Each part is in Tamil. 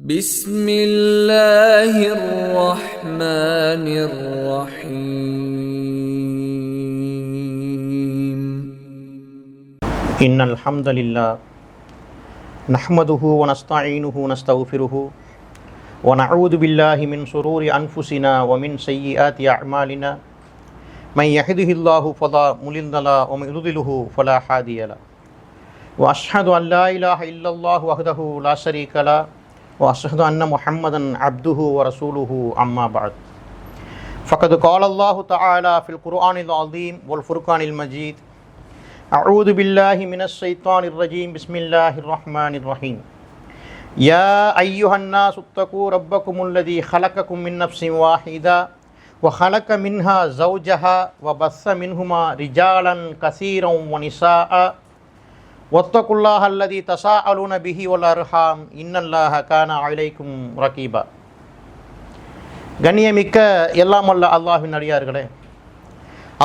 بسم الله الرحمن الرحيم إن الحمد لله نحمده ونستعينه ونستغفره ونعوذ بالله من شرور أنفسنا ومن سيئات أعمالنا من يهده الله فلا مضل له ومن يضلل فلا هادي له وأشهد أن لا إله إلا الله وحده لا شريك له وأشهد أن محمدا عبده ورسوله أما بعد فقد قال الله تعالى في القرآن العظيم والفرقان المجيد أعوذ بالله من الشيطان الرجيم بسم الله الرحمن الرحيم يا أيها الناس اتقوا ربكم الذي خلقكم من نفس واحدة وخلق منها زوجها وبث منهما رجالا كثيرا ونساء واتقوا الله الذي تساءلون به والأرحام إن الله كان عليكم رقيبا. கண்ணியமிக்க எல்லாம் வல்ல அல்லாஹ்வின் அடியார்களே,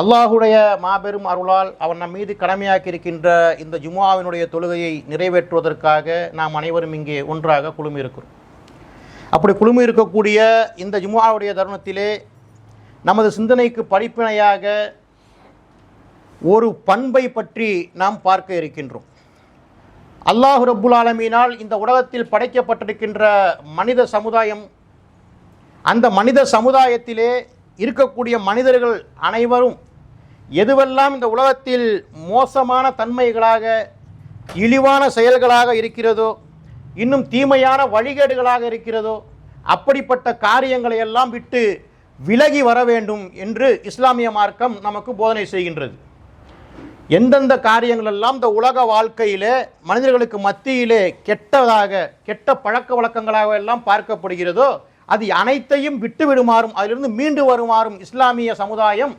அல்லாஹுடைய மாபெரும் அருளால் அவன் நம் மீது கடமையாக்கி இருக்கின்ற இந்த ஜும்ஆவினுடைய தொழுகையை நிறைவேற்றுவதற்காக நாம் அனைவரும் இங்கே ஒன்றாக குழுமியிருக்கிறோம். அப்படி குழுமி இருக்கக்கூடிய இந்த ஜும்ஆவுடைய தருணத்திலே நமது சிந்தனைக்கு படிப்பினையாக ஒரு பண்பை பற்றி நாம் பார்க்க இருக்கின்றோம். அல்லாஹ் ரப்புல் ஆலமீனால் இந்த உலகத்தில் படைக்கப்பட்டிருக்கின்ற மனித சமுதாயம், அந்த மனித சமுதாயத்திலே இருக்கக்கூடிய மனிதர்கள் அனைவரும் எதுவெல்லாம் இந்த உலகத்தில் மோசமான தன்மைகளாக, இழிவான செயல்களாக இருக்கிறதோ, இன்னும் தீமையான வழிகேடுகளாக இருக்கிறதோ, அப்படிப்பட்ட காரியங்களை எல்லாம் விட்டு விலகி வர வேண்டும் என்று இஸ்லாமிய மார்க்கம் நமக்கு போதனை செய்கின்றது. எந்தெந்த காரியங்கள் எல்லாம் இந்த உலக வாழ்க்கையிலே மனிதர்களுக்கு மத்தியிலே கெட்ட பழக்க வழக்கங்களாக எல்லாம் பார்க்கப்படுகிறதோ அது அனைத்தையும் விட்டு விடுமாறும், அதிலிருந்து மீண்டு வருமாறும் இஸ்லாமிய சமுதாயம்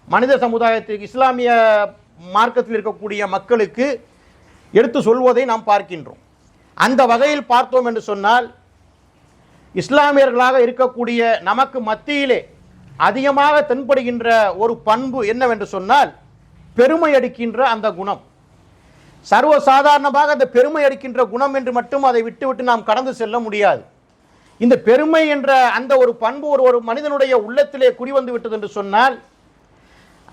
மனித சமுதாயத்திற்கு, இஸ்லாமிய மார்க்கத்தில் இருக்கக்கூடிய மக்களுக்கு எடுத்து சொல்வதை நாம் பார்க்கின்றோம். அந்த வகையில் பார்த்தோம் என்று சொன்னால், இஸ்லாமியர்களாக இருக்கக்கூடிய நமக்கு மத்தியிலே அதிகமாக தென்படுகின்ற ஒரு பண்பு என்னவென்று சொன்னால், பெருமை அடிக்கின்ற அந்த குணம். சர்வசாதாரணமாக அந்த பெருமை அடிக்கின்ற குணம் என்று மட்டும் அதை விட்டுவிட்டு நாம் கடந்து செல்ல முடியாது. இந்த பெருமை என்ற அந்த ஒரு பண்பு ஒரு மனிதனுடைய உள்ளத்திலே குடிவந்து விட்டது என்று சொன்னால்,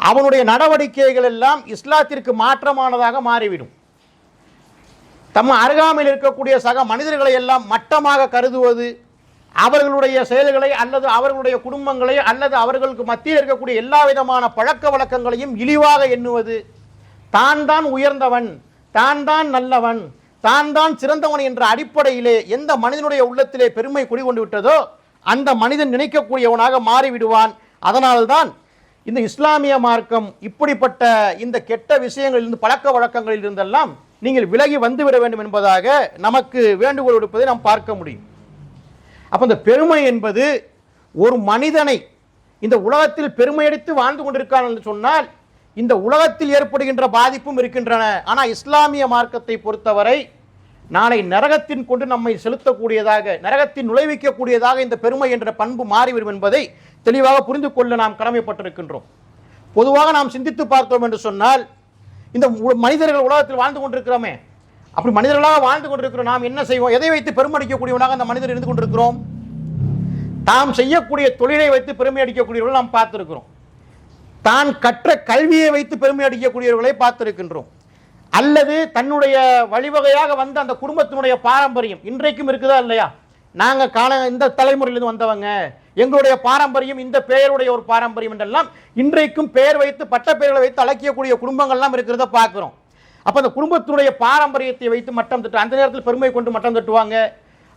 அவனுடைய நடவடிக்கைகள் எல்லாம் இஸ்லாத்திற்கு மாற்றமானதாக மாறிவிடும். தம் அருகாமையில் இருக்கக்கூடிய சக மனிதர்களை எல்லாம் மட்டமாக கருதுவது, அவர்களுடைய செயல்களை அல்லது அவர்களுடைய குடும்பங்களை அல்லது அவர்களுக்கு மத்தியில் இருக்கக்கூடிய எல்லா விதமான பழக்க வழக்கங்களையும் இழிவாக எண்ணுவது, தான் தான் உயர்ந்தவன், தான் தான் நல்லவன், தான் தான் சிறந்தவன் என்ற அடிப்படையிலே எந்த மனிதனுடைய உள்ளத்திலே பெருமை குடிகொண்டு விட்டதோ அந்த மனிதன் நினைக்கக்கூடியவனாக மாறிவிடுவான். அதனால்தான் இந்த இஸ்லாமிய மார்க்கம் இப்படிப்பட்ட இந்த கெட்ட விஷயங்களிலிருந்து, பழக்க வழக்கங்களில் இருந்தெல்லாம் நீங்கள் விலகி வந்துவிட வேண்டும் என்பதாக நமக்கு வேண்டுகோள் விடுப்பதை நாம் பார்க்க முடியும். அப்போ இந்த பெருமை என்பது ஒரு மனிதனை இந்த உலகத்தில் பெருமையடித்து வாழ்ந்து கொண்டிருக்கான் என்று சொன்னால் இந்த உலகத்தில் ஏற்படுகின்ற பாதிப்பும் இருக்கின்றன. ஆனால் இஸ்லாமிய மார்க்கத்தை பொறுத்தவரை நாளை நரகத்தின் கொண்டு நம்மை செலுத்தக்கூடியதாக, நரகத்தின் நுழைவிக்கக்கூடியதாக இந்த பெருமை என்ற பண்பு மாறிவிடும் என்பதை தெளிவாக புரிந்து கொள்ள நாம் கடமைப்பட்டிருக்கின்றோம். பொதுவாக நாம் சிந்தித்து பார்த்தோம் என்று சொன்னால், இந்த மனிதர்கள் உலகத்தில் வாழ்ந்து கொண்டிருக்கிறோமே, அப்படி மனிதர்களாக வாழ்ந்து கொண்டிருக்கிறோம். நாம் என்ன செய்வோம்? எதை வைத்து பெருமடிக்கக்கூடியவனாக அந்த மனிதர் இருந்து கொண்டிருக்கிறோம்? தாம் செய்யக்கூடிய தொழிலை வைத்து பெருமை அடிக்கக்கூடியவர்கள் நாம் பார்த்திருக்கிறோம். தான் கற்ற கல்வியை வைத்து பெருமை அடிக்கக்கூடியவர்களை பார்த்திருக்கின்றோம். அல்லது தன்னுடைய வழிவகையாக வந்த அந்த குடும்பத்தினுடைய பாரம்பரியம் இன்றைக்கும் இருக்குதா இல்லையா? நாங்கள் இந்த தலைமுறையிலிருந்து வந்தவங்க, எங்களுடைய பாரம்பரியம் இந்த பெயருடைய ஒரு பாரம்பரியம் என்றெல்லாம் இன்றைக்கும் பெயர் வைத்து பட்ட பெயர்களை வைத்து அழைக்கக்கூடிய குடும்பங்கள்லாம் இருக்கிறத பார்க்கிறோம். அப்போ அந்த குடும்பத்தினுடைய பாரம்பரியத்தை வைத்து மட்டம் தட்டு, அந்த நேரத்தில் பெருமை கொண்டு மட்டம் தட்டுவாங்க.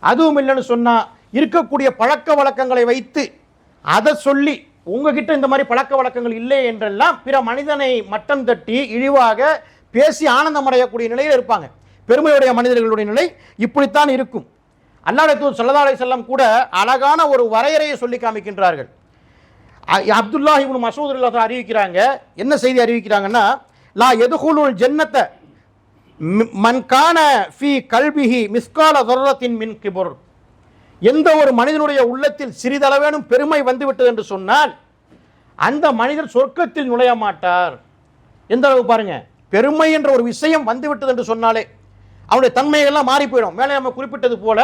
அதுவும் இல்லைன்னு சொன்னால் இருக்கக்கூடிய பழக்க வழக்கங்களை வைத்து அதை சொல்லி உங்ககிட்ட இந்த மாதிரி பழக்க வழக்கங்கள் இல்லை என்றெல்லாம் பிற மனிதனை மட்டம் தட்டி இழிவாக பேசி ஆனந்தம் அடையக்கூடிய நிலையில் இருப்பாங்க. பெருமையுடைய மனிதர்களுடைய நிலை இப்படித்தான் இருக்கும். அல்லாஹ் தூதர் ஸல்லல்லாஹு அலைஹி வஸல்லம் கூட அழகான ஒரு வரையறையை சொல்லி காமிக்கின்றார்கள். அப்துல்லாஹ் இப்னு மஸ்ஊத் ரலியல்லாஹு அறிவிக்கிறாங்க. என்ன செய்தி அறிவிக்கிறாங்கன்னா, லா யதுகுலுல் ஜன்னத மன் கான ஃபீ கல்பிஹி மிஸ்கால தர்ரத்தின் மின் கிபர். எந்த ஒரு மனிதனுடைய உள்ளத்தில் சிறிதளவேனும் பெருமை வந்துவிட்டது என்று சொன்னால் அந்த மனிதர் சொர்க்கத்தில் நுழைய மாட்டார். எந்த அளவு பாருங்க, பெருமை என்ற ஒரு விஷயம் வந்துவிட்டது என்று சொன்னாலே அவனுடைய தன்மைகள்லாம் மாறி போயிடும். மேலே நம்ம குறிப்பிட்டது போல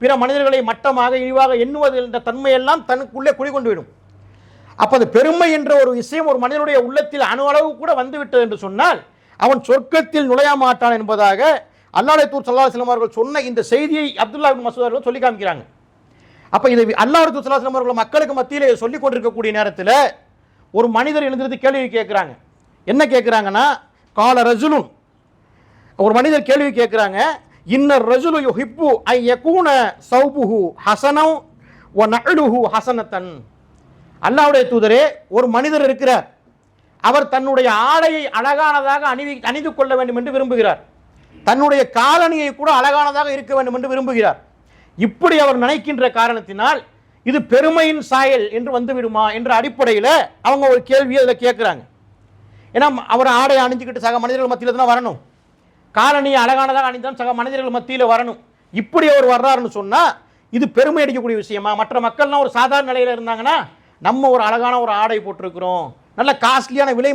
பிற மனிதர்களை மட்டமாக இழிவாக எண்ணுவது என்ற தன்மையெல்லாம் தனக்குள்ளே குடிகொண்டு விடும். அப்போ அது பெருமை என்ற ஒரு விஷயம் ஒரு மனிதனுடைய உள்ளத்தில் அணு அளவு கூட வந்துவிட்டது என்று சொன்னால் அவன் சொர்க்கத்தில் நுழைய மாட்டான் என்பதாக அல்லாஹ்வுடைய தூதர் ஸல்லல்லாஹு அலைஹி வஸல்லம் அவர்கள் சொன்ன இந்த செய்தியை அப்துல்லாஹ் இப்னு மஸ்ஊத் அவர்கள் சொல்லி காமிக்கிறாங்க. அப்போ இதை அல்லாஹ்வுடைய தூதர் ஸல்லல்லாஹு அலைஹி வஸல்லம் அவர்கள் மக்களுக்கு மத்தியிலே சொல்லிக் கொண்டிருக்கக்கூடிய நேரத்தில் ஒரு மனிதர் எழுந்திருந்து கேள்வி கேட்குறாங்க. என்ன கேட்குறாங்கன்னா, கால ரஜுலுன், ஒரு மனிதர் கேள்வி கேட்குறாங்க, இன்னர் ரஜுலு யுஹிப்பு ஐ யகூன ஸௌபுஹு ஹஸனன் வ நஅலுஹு ஹஸனத்தன். அல்லாஹ்வுடைய தூதரே, ஒரு மனிதர் இருக்கிறார், அவர் தன்னுடைய ஆடையை அழகானதாக அணிந்து கொள்ள வேண்டும் என்று விரும்புகிறார், தன்னுடைய காலணியை கூட அழகானதாக இருக்க வேண்டும் என்று விரும்புகிறார். இப்படி அவர் நினைக்கின்ற காரணத்தினால் இது பெருமையின் சாயல் என்று வந்து விடுமா என்ற அடிப்படையில் அவங்க ஒரு கேள்வியை அதில் கேட்குறாங்க. ஏன்னா அவர் ஆடை அணிஞ்சுக்கிட்டு சக மனிதர்கள் மத்தியில் தான் வரணும், காலணியை அழகானதாக அணிந்தான் சக மனிதர்கள் மத்தியில் வரணும். இப்படி அவர் வர்றாருன்னு சொன்னால் இது பெருமை அடிக்கக்கூடிய விஷயமா? மற்ற மக்கள்லாம் ஒரு சாதாரண நிலையில் இருந்தாங்கன்னா, நம்ம ஒரு அழகான ஒரு ஆடை போட்டிருக்கிறோம், நல்ல காஸ்ட்லியான விலை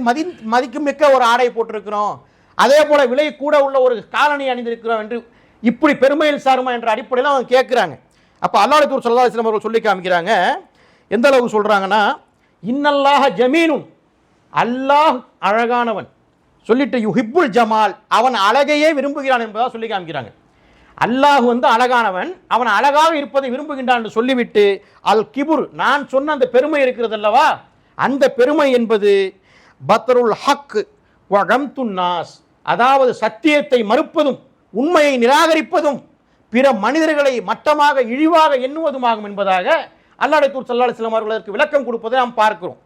மதிக்கும் மிக்க ஒரு ஆடை போட்டிருக்கிறோம், அதே போல விலை கூட உள்ள ஒரு காலணி அணிந்திருக்கிறோம் என்று இப்படி பெருமையில் சாருமா என்ற அடிப்படையில் அவங்க கேட்குறாங்க. அப்போ அல்லாஹ்வுடைய தூதர் ஸல்லல்லாஹு அலைஹி வஸல்லம் அவர்கள் சொல்லி காமிக்கிறாங்க. எந்த அளவுக்கு சொல்கிறாங்கன்னா, இன்னல்லாஹ ஜமீனுன், அல்லாஹ் அழகானவன் சொல்லிட்டு, யுஹிப்புல் ஜமால், அவன் அழகையே விரும்புகிறான் என்பதாக சொல்லி காமிக்கிறாங்க. அல்லாஹ் அழகானவன், அவன் அழகாக இருப்பதை விரும்புகின்றான் என்று சொல்லிவிட்டு, அல் கிபுர், நான் சொன்ன அந்த பெருமை இருக்கிறது அல்லவா, அந்த பெருமை என்பது பத்ருல் ஹக் வ கம்துன் நாஸ், அதாவது சத்தியத்தை மறுப்பதும் உண்மையை நிராகரிப்பதும் பிற மனிதர்களை மட்டமாக இழிவாக எண்ணுவதுமாகும் என்பதாக அல்லாஹ்வுடைய தூதர் ஸல்லல்லாஹு அலைஹி வஸல்லம் அவர்களுக்கு விளக்கம் கொடுப்பதை நாம் பார்க்கிறோம்.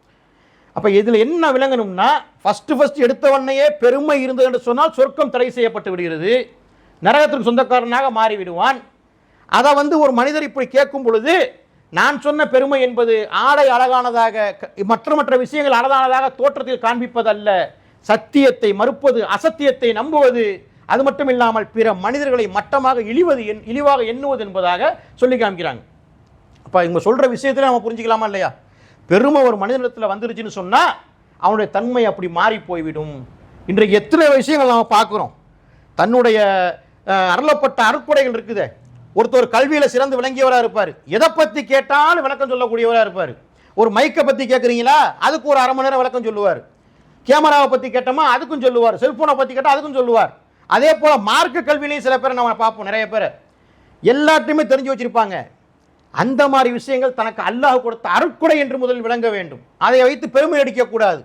அப்போ இதில் என்ன விளங்கணும்னா, ஃபர்ஸ்ட் எடுத்தவனையே பெருமை இருந்தது என்று சொன்னால் சொர்க்கம் தடை செய்யப்பட்டு விடுகிறது, நரகத்திற்கு சொந்தக்காரனாக மாறிவிடுவான். அதை ஒரு மனிதர் இப்படி கேட்கும் பொழுது, நான் சொன்ன பெருமை என்பது ஆடை அழகானதாக மற்ற விஷயங்கள் அழகானதாக தோற்றத்தில் காண்பிப்பதல்ல, சத்தியத்தை மறுப்பது, அசத்தியத்தை நம்புவது, அது மட்டும் இல்லாமல் பிற மனிதர்களை மட்டமாக இழிவாக எண்ணுவது என்பதாக சொல்லி காமிக்கிறாங்க. அப்போ இவங்க சொல்கிற விஷயத்தில் நம்ம புரிஞ்சுக்கலாமா இல்லையா? பெருமை ஒரு மனிதனிடத்தில் வந்துருச்சுன்னு சொன்னால் அவனுடைய தன்மை அப்படி மாறி போய்விடும். இன்றைக்கு எத்தனை விஷயங்கள் நம்ம பார்க்குறோம். தன்னுடைய அருளப்பட்ட அருட்கொடைகள் இருக்குது. ஒருத்தர் கல்வியில் சிறந்து விளங்கியவராக இருப்பார், எதை பற்றி கேட்டாலும் விளக்கம் சொல்லக்கூடியவராக இருப்பார். ஒரு மைக்கை பற்றி கேட்குறீங்களா, அதுக்கு ஒரு அரை மணி நேரம் விளக்கம் சொல்லுவார். கேமராவை பற்றி கேட்டோமா அதுக்கும் சொல்லுவார், செல்ஃபோனை பற்றி கேட்டால் அதுக்கும் சொல்லுவார். அதே போல் மார்க்க கல்வியிலையும் சில பேரை நம்ம பார்ப்போம், நிறைய பேர் எல்லாத்தையுமே தெரிஞ்சு வச்சிருப்பாங்க. அந்த மாதிரி விஷயங்கள் தனக்கு அல்லாஹ் கொடுத்த அருட்கொடை என்று முதலில் விளங்க வேண்டும், அதை வைத்து பெருமை அடிக்கக்கூடாது.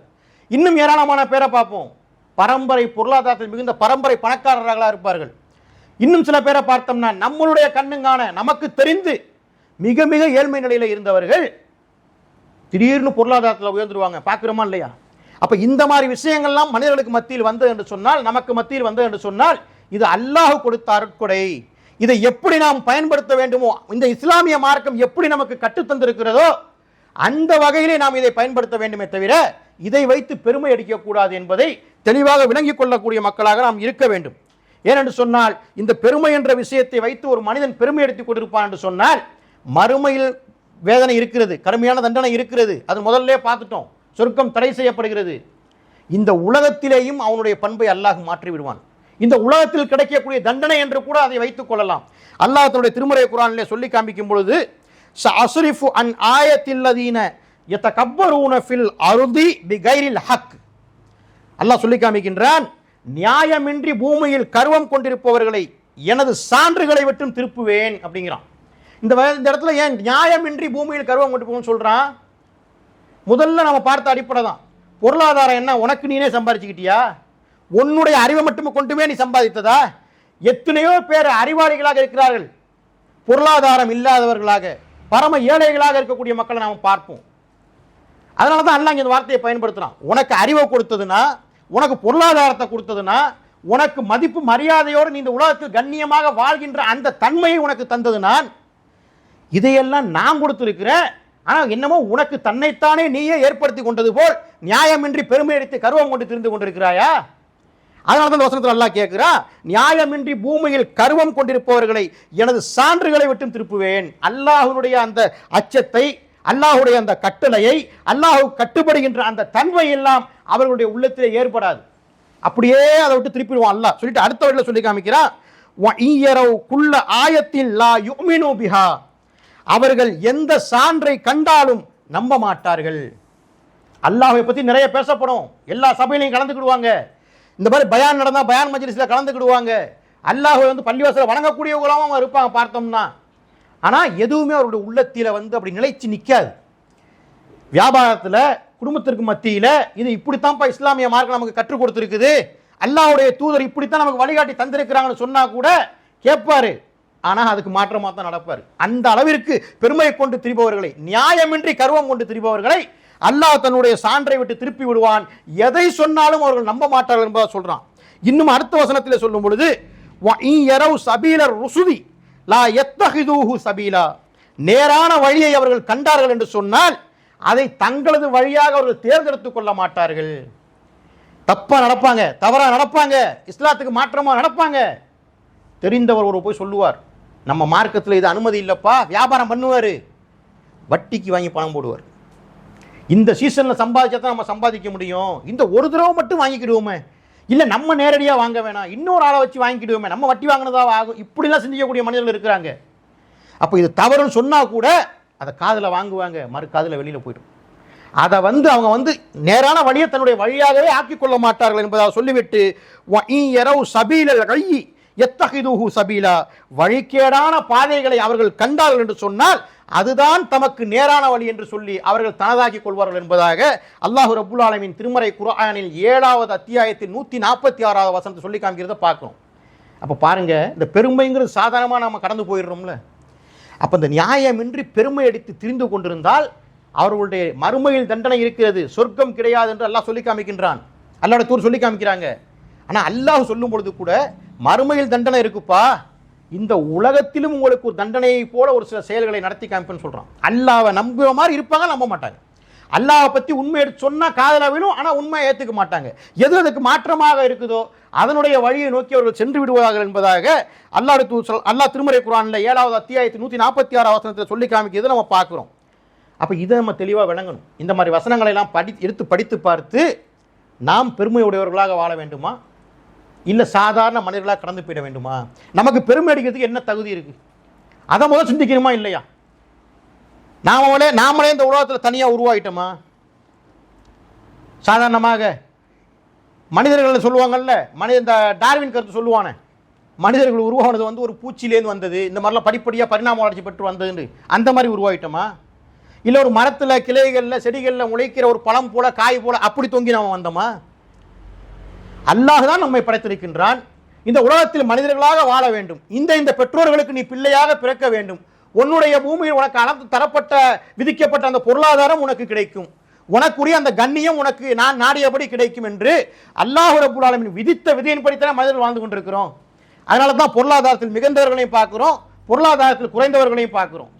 இன்னும் ஏராளமான பேரை பார்ப்போம், பரம்பரை பொருளாதாரத்தில் மிகுந்த பரம்பரை பணக்காரர்களாக இருப்பார்கள். இன்னும் சில பேரை பார்த்தோம்னா நம்மளுடைய கண்ணுங்கான நமக்கு தெரிந்து மிக மிக ஏழ்மை நிலையில் இருந்தவர்கள் திடீர்னு பொருளாதாரத்தில் உயர்ந்துருவாங்க, பார்க்குறோமா இல்லையா? அப்போ இந்த மாதிரி விஷயங்கள்லாம் மனிதர்களுக்கு மத்தியில் வந்தது என்று சொன்னால், நமக்கு மத்தியில் வந்தது என்று சொன்னால், இது அல்லாஹ் கொடுத்த அருட்கொடை. இதை எப்படி நாம் பயன்படுத்த வேண்டுமோ, இந்த இஸ்லாமிய மார்க்கம் எப்படி நமக்கு கற்றுத்தந்திருக்கிறதோ அந்த வகையிலே நாம் இதை பயன்படுத்த வேண்டுமே தவிர இதை வைத்து பெருமை அடிக்கக்கூடாது என்பதை தெளிவாக விளங்கிக் கொள்ளக்கூடிய மக்களாக நாம் இருக்க வேண்டும். ஏனென்று சொன்னால், இந்த பெருமை என்ற விஷயத்தை வைத்து ஒரு மனிதன் பெருமை எடுத்துக் கொண்டிருப்பான் என்று சொன்னால் மறுமையில் வேதனை இருக்கிறது, கடுமையான தண்டனை இருக்கிறது. அது முதல்ல பார்த்துட்டோம், சொர்க்கம் தடை செய்யப்படுகிறது. இந்த உலகத்திலேயும் அவனுடைய பண்பை அல்லாஹ் மாற்றி விடுவான். இந்த உலகத்தில் கிடைக்கக்கூடிய தண்டனை என்று கூட அதை வைத்துக் கொள்ளலாம். அல்லாஹ் தன்னுடைய திருமறை குர்ஆனிலே சொல்லி காண்பிக்கும் பொழுது, சஅஸ்ரிஃபு அன் ஆயத்தில்லதீன யதகப்பரூன ஃபில் அர்தி பிகைரில் ஹக், அல்லாஹ் சொல்லி காமிக்கின்றான், நியாயமின்றி பூமியில் கர்வம் கொண்டிருப்பவர்களை எனது சான்றுகளை விட்டும் திருப்புவேன் அப்படிங்கிறான். இந்த இடத்துல ஏன் நியாயமின்றி பூமியில் கர்வம் கொண்டு போகணும்னு சொல்றான்? முதல்ல நம்ம பார்த்த அடிப்படை தான். பொருளாதாரம் என்ன, உனக்கு நீனே சம்பாதிச்சுக்கிட்டியா? உன்னுடைய அறிவை மட்டுமே கொண்டுமே நீ சம்பாதித்ததா? எத்தனையோ பேர் அறிவாளிகளாக இருக்கிறார்கள், பொருளாதாரம் இல்லாதவர்களாக பரம ஏழைகளாக இருக்கக்கூடிய மக்களை நாம் பார்ப்போம். அதனால தான் அல்லாஹ் இந்த வார்த்தையை பயன்படுத்துறான். உனக்கு அறிவை கொடுத்ததுன்னா, உனக்கு பொருளாதாரத்தை கொடுத்ததுன்னா, உனக்கு மதிப்பு மரியாதையோடு நீ இந்த உலகத்தில் கண்ணியமாக வாழ்கின்ற அந்த தன்மையை உனக்கு தந்தது நான். இதையெல்லாம் நான் கொடுத்திருக்கிறேன். ஆனால் என்னமோ உனக்கு தன்னைத்தானே நீயே ஏற்படுத்தி கொண்டது போல் நியாயமின்றி பெருமை அடித்து கர்வம் கொண்டு திரிந்து கொண்டிருக்கிறாயா? அதனால தான் வசனத்தில் அல்லாஹ் கேட்கிறான், நியாயமின்றி பூமியில் கர்வம் கொண்டிருப்பவர்களை எனது சான்றுகளை விட்டும் திருப்புவேன். அல்லாஹ்வுடைய அந்த அச்சத்தை, அல்லாஹ்வுடைய அந்த கட்டளையை, அல்லாஹ் கட்டுப்படுகின்ற அந்த தன்மை எல்லாம் அவர்களுடைய உள்ளத்திலே ஏற்படாது. அப்படியே அதை விட்டு திருப்பிடுவான் அல்லாஹ். சொல்லிட்டு அடுத்த வழியில் சொல்லி காமிக்கிறான், வஇயரவு குல்ல ஆயத்தின் லா யுமினு பிஹா, அவர்கள் எந்த சான்றை கண்டாலும் நம்ப மாட்டார்கள். அல்லாஹ்வை பத்தி நிறைய பேசப்படும், எல்லா சபையிலையும் கலந்துக்கிடுவாங்க. இந்த மாதிரி பயான் நடந்தா பயான் மஜ்லிஸ்ல கலந்துக்கிடுவாங்க. அல்லாஹ்வை பள்ளிவாசல வணங்கக்கூடியவங்களாவும் அவங்க இருப்பாங்க பார்த்தோம்னா. ஆனா எதுவுமே அவருடைய உள்ளத்தில அப்படி நிலைச்சு நிற்காது. வியாபாரத்தில் குடும்பத்திற்கு மத்தியில் இது இப்படித்தான்ப்பா இஸ்லாமிய மார்க்கம் நமக்கு கற்றுக் கொடுத்துருக்குது, அல்லாஹ்வுடைய தூதர் இப்படித்தான் நமக்கு வழிகாட்டி தந்திருக்கிறாங்கன்னு சொன்னா கூட கேட்பாரு. ஆனால் அதுக்கு மாற்றமாக தான் நடப்பார். அந்த அளவிற்கு பெருமையை கொண்டு திரிபவர்களை, நியாயமின்றி கர்வம் கொண்டு திரிபவர்களை அல்லாஹ் தன்னுடைய சான்றை விட்டு திருப்பி விடுவான். எதை சொன்னாலும் அவர்கள் நம்ப மாட்டார்கள் என்பதை சொல்றான். இன்னும் அடுத்த வசனத்தில் சொல்லும் பொழுது நேரான வழியை அவர்கள் கண்டார்கள் என்று சொன்னால் அதை தங்களது வழியாக அவர்கள் தேர்ந்தெடுத்துக் கொள்ள மாட்டார்கள். தப்பா நடப்பாங்க, தவறா நடப்பாங்க, இஸ்லாத்துக்கு மாற்றமா நடப்பாங்க. தெரிந்தவர் ஒரு போய் சொல்லுவார், நம்ம மார்க்கத்தில் இது அனுமதி இல்லைப்பா, வியாபாரம் பண்ணுவார், வட்டிக்கு வாங்கி பணம் போடுவார். இந்த சீசனில் சம்பாதிச்சா தான் நம்ம சம்பாதிக்க முடியும், இந்த ஒரு தடவை மட்டும் வாங்கிக்கிடுவோமே, இல்லை நம்ம நேரடியாக வாங்க வேணாம், இன்னொரு ஆளை வச்சு வாங்கிக்கிடுவோமே, நம்ம வட்டி வாங்கினதாக ஆகும், இப்படிலாம் சிந்திக்கக்கூடிய மனிதர்கள் இருக்கிறாங்க. அப்போ இது தவறுன்னு சொன்னால் கூட அதை காதில் வாங்குவாங்க, மறு காதில் வெளியில் போய்டும். அதை அவங்க நேரான வழியை தன்னுடைய வழியாகவே ஆக்கிக் கொள்ள மாட்டார்கள் என்பதாக சொல்லிவிட்டு சபீலா, வழிகேடான பாதைகளை அவர்கள் கண்டார்கள் என்று சொன்னால் அதுதான் தமக்கு நேரான வழி என்று சொல்லி அவர்கள் தனதாக்கிக் கொள்வார்கள் என்பதாக அல்லாஹ் ரப்புல் ஆலமீன் திருமறை குர்ஆனில் 7வது அத்தியாயத்தில் 146வது வசனத்தை சொல்லி காமிக்கிறத பார்க்கிறோம். அப்போ பாருங்க, இந்த பெருமைங்கிறது சாதாரணமாக நம்ம கடந்து போயிடுறோம்ல. அப்போ இந்த நியாயமின்றி பெருமை அடித்து திரிந்து கொண்டிருந்தால் அவர்களுடைய மறுமையில் தண்டனை இருக்கிறது, சொர்க்கம் கிடையாது என்று அல்லாஹ் சொல்லி காமிக்கின்றான், அல்லாஹ்வுடைய தூதர் சொல்லி காமிக்கிறாங்க. ஆனால் அல்லாஹ் சொல்லும் பொழுது கூட மறுமையில் தண்டனை இருக்குப்பா, இந்த உலகத்திலும் உங்களுக்கு ஒரு தண்டனையை போல ஒரு சில செயல்களை நடத்தி காமிப்பேன்னு சொல்றான். அல்லாஹ்வை நம்புற மாதிரி இருப்பாங்க, நம்ப மாட்டாங்க. அல்லாஹ்வை பற்றி உண்மை எடுத்து சொன்னா காதல விழும், ஆனால் உண்மையை ஏற்றுக்க மாட்டாங்க. எது அதுக்கு மாற்றமாக இருக்குதோ அதனுடைய வழியை நோக்கி அவர்கள் சென்று விடுவார்கள் என்பதாக அல்லாஹ் திருமறை குர்ஆனில் 7வது அத்தியாயத்தில் 146 வசனத்தில் சொல்லி காமிக்கிறது நம்ம பார்க்கிறோம். அப்போ இதை நம்ம தெளிவாக விளங்கணும். இந்த மாதிரி வசனங்களை எல்லாம் எடுத்து படித்து பார்த்து நாம் பெருமையுடையவர்களாக வாழ வேண்டுமா, இல்லை சாதாரண மனிதர்களாக கடந்து போயிட வேண்டுமா? நமக்கு பெருமை அடிக்கிறதுக்கு என்ன தகுதி இருக்கு, அதை முதல் சிந்திக்கணுமா இல்லையா? நாமளே இந்த உலகத்தில் தனியாக உருவாகிட்டோமா? சாதாரணமாக மனிதர்கள் சொல்லுவாங்கல்ல, இந்த டார்வின் கருத்து சொல்லுவானே, மனிதர்கள் உருவானது ஒரு பூச்சியிலேருந்து வந்தது, இந்த மாதிரிலாம் படிப்படியாக பரிணாம வளர்ச்சி பெற்று வந்ததுன்னு, அந்த மாதிரி உருவாகிட்டோமா? இல்லை ஒரு மரத்தில் கிளைகளில் செடிகளில் முளைக்கிற ஒரு பழம் போல காய் போல அப்படி தொங்கி நாம் வந்தோமா? அல்லாஹ் தான் நம்மை படைத்திருக்கின்றான். இந்த உலகத்தில் மனிதர்களாக வாழ வேண்டும், இந்த பெற்றோர்களுக்கு நீ பிள்ளையாக பிறக்க வேண்டும், உன்னுடைய பூமியில் உனக்கு அளந்து தரப்பட்ட விதிக்கப்பட்ட அந்த பொருளாதாரம் உனக்கு கிடைக்கும், உனக்குரிய அந்த கண்ணியம் உனக்கு நான் நாடியபடி கிடைக்கும் என்று அல்லாஹ் ரப்புல் ஆலமீன் விதித்த விதியின்படித்தான் மனிதர்கள் வாழ்ந்து கொண்டிருக்கிறோம். அதனால தான் பொருளாதாரத்தில் மிகுந்தவர்களையும் பார்க்கிறோம், பொருளாதாரத்தில் குறைந்தவர்களையும் பார்க்கிறோம்,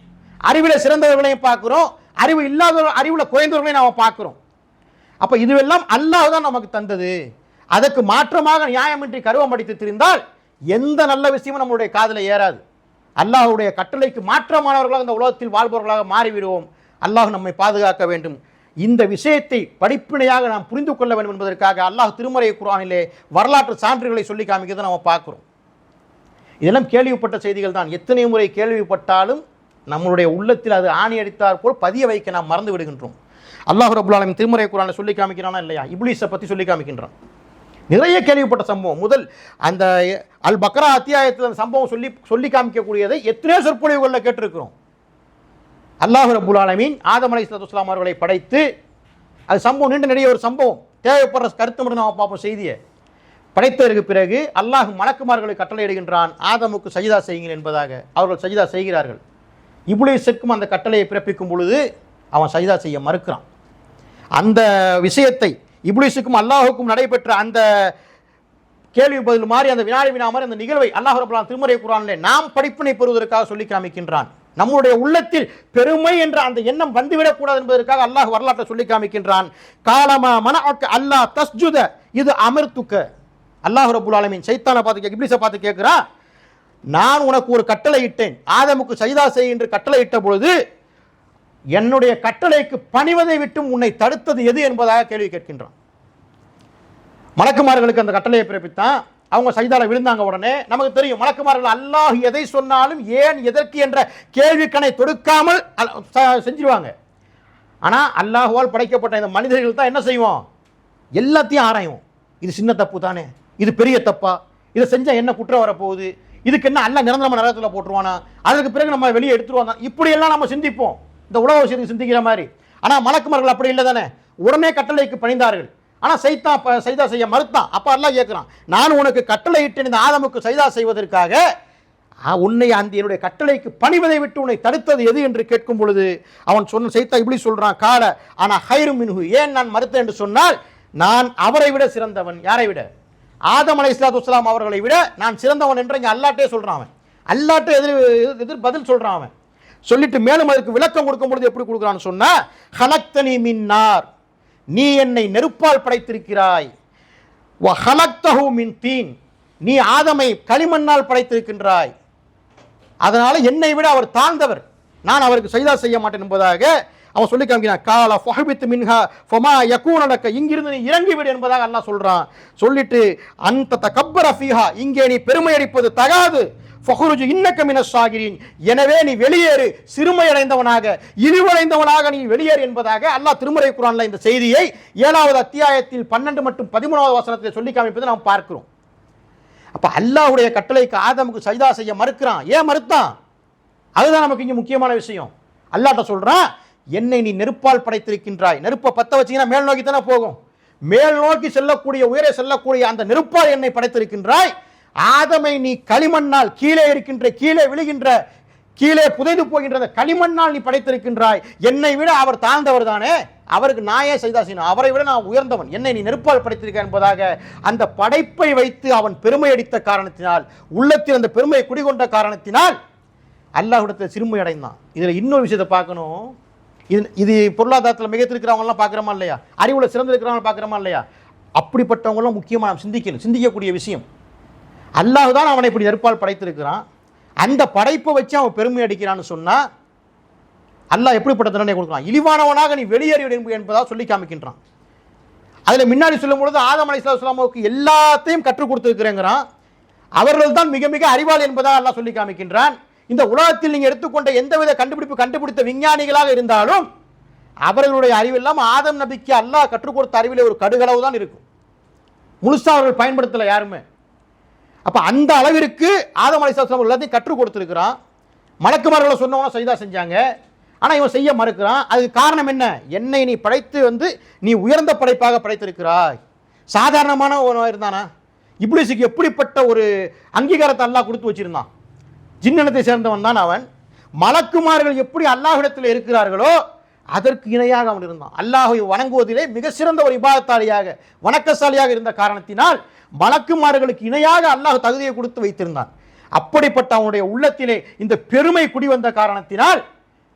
அறிவில் சிறந்தவர்களையும் பார்க்கிறோம், அறிவு இல்லாதவர்கள் அறிவில் குறைந்தவர்களையும் நாம் பார்க்கிறோம். அப்போ இதுவெல்லாம் அல்லாஹ் தான் நமக்கு தந்தது. அதற்கு மாற்றமாக நியாயமின்றி கருவம் அடித்து திரிந்தால் எந்த நல்ல விஷயமும் நம்மளுடைய காதில் ஏறாது. அல்லாஹ்வுடைய கட்டளைக்கு மாற்றமானவர்களாக இந்த உலகத்தில் வாழ்பவர்களாக மாறிவிடுவோம். அல்லாஹ் நம்மை பாதுகாக்க வேண்டும். இந்த விஷயத்தை படிப்பினையாக நாம் புரிந்து கொள்ள வேண்டும் என்பதற்காக அல்லாஹ் திருமறை குர்ஆனிலே வரலாற்று சான்றுகளை சொல்லி காமிக்கிறதை நம்ம பார்க்கிறோம். இதெல்லாம் கேள்விப்பட்ட செய்திகள் தான். எத்தனை முறை கேள்விப்பட்டாலும் நம்மளுடைய உள்ளத்தில் அது ஆணி அடித்தார் போல் பதிய வைக்க நாம் மறந்து விடுகின்றோம். அல்லாஹ் ரப்புல் ஆலமீன் திருமறை குர்ஆனில் சொல்லி காமிக்கிறானா இல்லையா? இப்லீஸை பற்றி சொல்லி காமிக்கின்றான். நிறைய கேள்விப்பட்ட சம்பவம். முதல் அந்த அல் பக்ரா அத்தியாயத்தில் அந்த சம்பவம் சொல்லி காமிக்கக்கூடியதை எத்தனையோ சொற்பொழிவுகளில் கேட்டிருக்கிறோம். அல்லாஹ் ரப்புல் ஆலமீன் ஆதம் அலைஹிஸ்ஸலாத்து வஸ்ஸலாம் அவர்களை படைத்து, அது சம்பவம் நீண்ட நிறைய ஒரு சம்பவம், தேவைப்படுற கருத்து மட்டும் நம்ம பார்ப்போம் செய்தியை. படைத்ததற்கு பிறகு அல்லாஹ் மலக்குமார்களை கட்டளையிடுகின்றான், ஆதமுக்கு சஜிதா செய்யுங்கள் என்பதாக. அவர்கள் சஜிதா செய்கிறார்கள். இப்லீஸுக்கும் அந்த கட்டளையை பிறப்பிக்கும் பொழுது அவன் சஜிதா செய்ய மறுக்கிறான். அந்த விஷயத்தை இப்லீஸுக்கும் அல்லாஹுக்கும் நடைபெற்ற அந்த கேள்வி பதில் மாதிரி, அந்த வினாடி வினா மாதிரி அந்த நிகழ்வை அல்லாஹ் ரப்பல் ஆலமீன் திருமறை குர்ஆனிலே நாம் படிப்பினை பெறுவதற்காக சொல்லி காமிக்கின்றான். நம்முடைய உள்ளத்தில் பெருமை என்ற அந்த எண்ணம் வந்துவிடக்கூடாது என்பதற்காக அல்லாஹ் வரலாற்றை சொல்லி காமிக்கின்றான். காலமா மனஅக்க அல்லாஹ் தஸ்ஜுத இது அமர்த்துக்க. அல்லாஹ் ரப்புல் ஆலமீன் சைத்தானை பார்த்து இப்லீஸை பார்த்து கேட்கிறான், நான் உனக்கு ஒரு கட்டளை இட்டேன், ஆதமுக்கு சஜிதா செய் என்று கட்டளை இட்ட பொழுது என்னுடைய கட்டளைக்கு பணிவதை விட்டும் உன்னை தடுத்தது எது என்பதாக கேள்வி கேட்கின்றான். மலக்குமார்களுக்கு அந்த கட்டளையை பிறப்பித்தான். அவங்க சஜிதால விழுந்தாங்க. உடனே நமக்கு தெரியும் மலக்குமார்கள் அல்லாஹ் எதை சொன்னாலும் ஏன் எதற்கு என்ற கேள்விக்கணை தொடுக்காமல் செஞ்சிருவாங்க. ஆனால் அல்லாஹுவால் படைக்கப்பட்ட இந்த மனிதர்கள் தான் என்ன செய்வோம், எல்லாத்தையும் ஆராயும். இது சின்ன தப்பு தானே, இது பெரிய தப்பா, இதை செஞ்சால் என்ன குற்றம் வரப்போகுது, இதுக்கு என்ன அல்லாஹ் நிரந்தரமாக நரகத்தில் போட்டுருவானா, அதற்கு பிறகு நம்ம வெளியே எடுத்துருவாங்க, இப்படியெல்லாம் நம்ம சிந்திப்போம் இந்த உலக விஷயத்துக்கு சிந்திக்கிற மாதிரி. ஆனால் மலக்குமார்கள் அப்படி இல்லை தானே, உடனே கட்டளைக்கு பணிந்தார்கள். ஆனால் சைதா செய்ய மறுத்தான். அப்போ அல்லாஹ் கேட்குறான், நான் உனக்கு கட்டளை இட்டு இந்த ஆதமுக்கு சைதா செய்வதற்காக உன்னை அந்த என்னுடைய கட்டளைக்கு பணிவதை விட்டு உன்னை தடுத்தது எது என்று கேட்கும் பொழுது அவன் சொன்ன சைத்தா இப்படி சொல்றான், கால ஆனால் ஹைரும் மின்ஹு, ஏன் நான் மறுத்தேன் என்று சொன்னால் நான் அவரை விட சிறந்தவன். யாரை விட? ஆதம் அலைஹிஸ்ஸலாத்து வஸ்ஸலாம் அவர்களை விட நான் சிறந்தவன் என்று இங்கே அல்லாட்டே சொல்றான். அவன் அல்லாட்டே எதிர் பதில் சொல்றான். அவன் சொல்லிட்டு மேலும் அதற்கு விளக்கம் கொடுக்கும் பொழுது எப்படி கொடுக்குறான்னு சொன்னா, ஹலக்தனி மின் நார், நீ என்னை நெருப்பால் படைத்திருக்கிறாய், வ ஹலக்தஹு மின் தீன், நீ ஆதமை களிமண்ணால் படைத்திருக்கின்றாய், அதனால என்னை விட அவர் தாழ்ந்தவர், நான் அவருக்கு சஜிதா செய்ய மாட்டேன் என்பதாக அவன் சொல்லி காமிக்கிறான். கால ஃபஹபித் மின்ஹா ஃபமா யகூன லக, இங்கிருந்து நீ இறங்கி விடு என்பதாக அல்லாஹ் சொல்றான். சொல்லிட்டு அந்த தகப்பர ஃபீஹா, இங்கே நீ பெருமை அடிப்பது தகாது, ஃபஹ்ருஜ் இன்னக மினஸ் சாகிரின், எனவே நீ வெளியேறு, சிறுமையடைந்தவனாக இழிவடைந்தவனாக நீ வெளியேறு என்பதாக அல்லாஹ் திருமறை குர்ஆன்ல இந்த செய்தியை 7வது அத்தியாயத்தில் 12 மற்றும் 13வது வசனத்தில் சொல்லி காமிப்பதை நாம் பார்க்கிறோம். அப்ப அல்லாஹ்வுடைய கட்டளைக்கு ஆதமுக்கு சஜிதா செய்ய மறுக்கிறான். ஏன் மறுத்தான்? அதுதான் நமக்கு இங்க முக்கியமான விஷயம். அல்லாஹ்ட்ட சொல்றான், என்னை நீ நெருப்பால் படைத்திருக்கின்றாய், நெருப்பை பத்த வச்சீங்கன்னா மேல் நோக்கி தானே போகும், மேல் நோக்கி செல்லக்கூடிய உயரே செல்லக்கூடிய அந்த நெருப்பால் என்னை படைத்திருக்கின்றாய், ஆதமை நீ களிமண்ணால் கீழே இருக்கின்ற கீழே விழுகின்ற கீழே புதைந்து போகின்ற களிமண்ணால் நீ படைத்திருக்கின்றாய், என்னை விட அவர் தாழ்ந்தவர் தானே, அவருக்கு நாயே சஜிதா செய்யணும், அவரை விட நான் உயர்ந்தவன், என்னை நீ நெருப்பால் படைத்திருக்க என்பதாக அந்த படைப்பை வைத்து அவன் பெருமை அடித்த காரணத்தினால், உள்ளத்தில் அந்த பெருமையை குடிகொண்ட காரணத்தினால் அல்லாஹ்விடத்தில் சிறுமை அடைந்தான். இதுல இன்னொரு விஷயத்தை பார்க்கணும். இது பொருளாதாரத்தில் மிகத்திருக்கிறவங்கலாம் பார்க்குறோமா இல்லையா, அறிவுல சிறந்திருக்கிறவங்க பார்க்குறோமா இல்லையா, அப்படிப்பட்டவங்களாம் முக்கியமாக நாம் சிந்திக்கக்கூடிய விஷயம். அல்லாஹ் தான் அவனை இப்படி நெருப்பால் படைத்திருக்கிறான், அந்த படைப்பை வச்சு அவன் பெருமை அடிக்கிறான்னு சொன்னா அல்லாஹ் எப்படிப்பட்ட தண்டனை கொடுக்குறான், இழிவானவனாக நீ வெளியேறி என்பதாக சொல்லி காமிக்கின்றான். அதில் முன்னாடி சொல்லும் பொழுது ஆதம் அலைஹிஸ்ஸலாமுக்கு எல்லாத்தையும் கற்றுக் கொடுத்துருக்கிறேங்கிறான், அவர்கள் தான் மிக மிக அறிவாளி என்பதாக அல்லாஹ் சொல்லி காமிக்கின்றான். இந்த உலகத்தில் நீங்க எடுத்துக்கொண்ட எந்தவித கண்டுபிடித்த விஞ்ஞானிகளாக இருந்தாலும் அவர்களுடைய அறிவெல்லாம் ஆதம் நபிக்கு அல்லாஹ் கற்றுக் கொடுத்த அறிவிலே ஒரு கடுகளவு தான் இருக்கும், முழுசா அவர்கள் பயன்படுத்தல யாருமே. அப்ப அந்த அளவிற்கு ஆதம் அலைஹிஸ்ஸலாம் எல்லாத்தையும் கற்றுக் கொடுத்திருக்கிறான். மலக்குமார்களை சொன்னவங்க சஜிதா செஞ்சாங்க, ஆனா இவன் செய்ய மறுக்கிறான். அதுக்கு காரணம் என்ன? என்னை நீ படைத்து நீ உயர்ந்த படைப்பாக படைத்திருக்கிறாய். சாதாரணமான ஒருவன் இருந்தானா? இப்லீஸுக்கு எப்படிப்பட்ட ஒரு அங்கீகாரத்தை அல்லாஹ் கொடுத்து வச்சிருந்தான். ஜின்னத்தை சேர்ந்தவன் தான் அவன். மலக்குமார்கள் எப்படி அல்லாஹ்விடத்தில் இருக்கிறார்களோ அதற்கு இணையாக அவன் இருந்தான். அல்லாஹ்வை வணங்குவதிலே மிக சிறந்த ஒரு இபாதத்தாளியாக வணக்கசாலியாக இருந்த காரணத்தினால் மலக்குமார்களுக்கு இணையாக அல்லாஹ் தகுதியை கொடுத்து வைத்திருந்தான். அப்படிப்பட்ட அவனுடைய உள்ளத்திலே இந்த பெருமை குடிவந்த காரணத்தினால்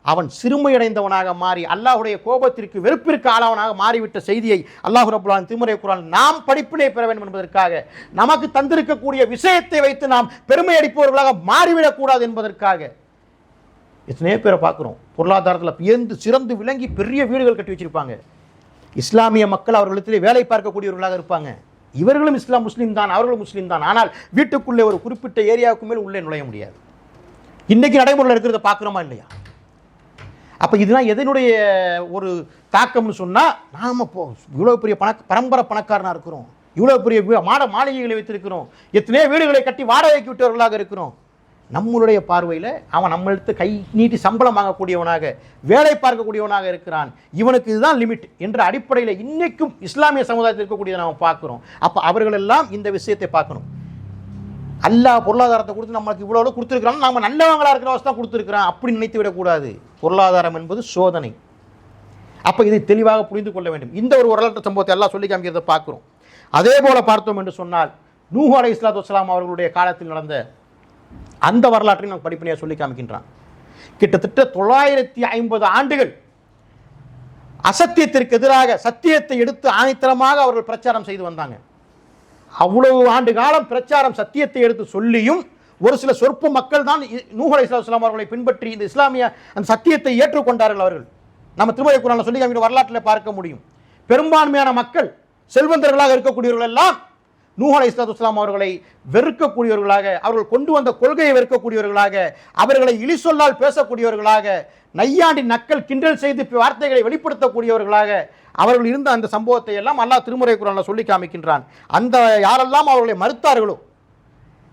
அவன் சிறுமையடைந்தவனாக மாறி அல்லாஹ்வுடைய கோபத்திற்கு வெறுப்பிற்கு ஆளாவனாக மாறிவிட்ட செய்தியை அல்லாஹ் ரப்பல் ஆலமீன் திருமறை குர்ஆன் நாம் படிப்பினை பெற வேண்டும் என்பதற்காக, நமக்கு தந்திருக்கக்கூடிய விஷயத்தை வைத்து நாம் பெருமை அடிப்பவர்களாக மாறிவிடக்கூடாது என்பதற்காக எத்தனையோ பேரை பார்க்குறோம். பொருளாதாரத்தில் வியந்து சிறந்து விளங்கி பெரிய வீடுகள் கட்டி வச்சிருப்பாங்க. இஸ்லாமிய மக்கள் அவர்களிடத்திலே வேலை பார்க்கக்கூடியவர்களாக இருப்பாங்க. இவர்களும் முஸ்லீம் தான், அவர்களும் முஸ்லீம் தான். ஆனால் வீட்டுக்குள்ளே ஒரு குறிப்பிட்ட ஏரியாவுக்கு மேல் உள்ளே நுழைய முடியாது. இன்னைக்கு நடைமுறையில் இருக்கிறத பார்க்குறோமா இல்லையா? அப்போ இதெல்லாம் எதனுடைய ஒரு தாக்கம்னு சொன்னால், நாம் இவ்வளோ பெரிய பரம்பரை பணக்காரனாக இருக்கிறோம், இவ்வளோ பெரிய மாளிகைகளை வைத்திருக்கிறோம், எத்தனையோ வீடுகளை கட்டி வாடகைக்கு விட்டவர்களாக இருக்கிறோம். நம்மளுடைய பார்வையில் அவன் நம்மளுக்கு கை நீட்டி சம்பளம் வாங்கக்கூடியவனாக வேலை பார்க்கக்கூடியவனாக இருக்கிறான். இவனுக்கு இதுதான் லிமிட் என்ற அடிப்படையில் இன்னைக்கும் இஸ்லாமிய சமுதாயத்தில் இருக்கக்கூடியதை நாம் பார்க்குறோம். அப்போ அவர்கள் எல்லாம் இந்த விஷயத்தை பார்க்கணும். அல்லாஹ் பொருளாதாரத்தை கொடுத்து நம்மளுக்கு இவ்வளோ கொடுத்துருக்கிறான், நம்ம நல்லவங்களாக இருக்கிற அவസ്ഥ தான் கொடுத்துருக்கிறான் அப்படி நினைத்து விடக்கூடாது. பொருளாதாரம் என்பது சோதனை. அப்போ இதை தெளிவாக புரிந்து கொள்ள வேண்டும். இந்த ஒரு வரலாற்று சம்பவத்தை எல்லாம் சொல்லி காமிக்கிறத பார்க்குறோம். அதே போல பார்த்தோம் என்று சொன்னால், நூஹ் அலைஹிஸ்ஸலாத்து வஸ்ஸலாம் அவர்களுடைய காலத்தில் நடந்த அந்த வரலாற்றை நமக்கு படிப்பனையாக சொல்லி காமிக்கின்றான். கிட்டத்தட்ட 950 ஆண்டுகள் அசத்தியத்திற்கு எதிராக சத்தியத்தை எடுத்து ஆணித்தரமாக அவர்கள் பிரச்சாரம் செய்து வந்தாங்க. அவ்வளவு ஆண்டு காலம் பிரச்சாரம் சத்தியத்தை எடுத்து சொல்லியும் ஒரு சில சொற்ப மக்கள் தான் நூஹ் அலைஹிஸ்ஸலாம் அவர்களை பின்பற்றி இந்த இஸ்லாமிய அந்த சத்தியத்தை ஏற்றுக்கொண்டார்கள். அவர்கள் நம்ம திருமறை குர்ஆன்ல சொல்லி காமிக்கிற வரலாற்றில் பார்க்க முடியும். பெரும்பான்மையான மக்கள் செல்வந்தர்களாக இருக்கக்கூடியவர்கள் எல்லாம் நூஹ் அலைஹிஸ்ஸலாத்து வஸ்ஸலாம் அவர்களை வெறுக்கக்கூடியவர்களாக, அவர்கள் கொண்டு வந்த கொள்கையை வெறுக்கக்கூடியவர்களாக, அவர்களை இழிசொல்லால் பேசக்கூடியவர்களாக, நையாண்டி நக்கல் கிண்டல் செய்து வார்த்தைகளை வெளிப்படுத்தக்கூடியவர்களாக அவர்கள் இருந்த அந்த சம்பவத்தை எல்லாம் அல்லாஹ் திருமறை குர்ஆனில் சொல்லி காமிக்கின்றான். அந்த யாரெல்லாம் அவர்களை மறுத்தார்களோ,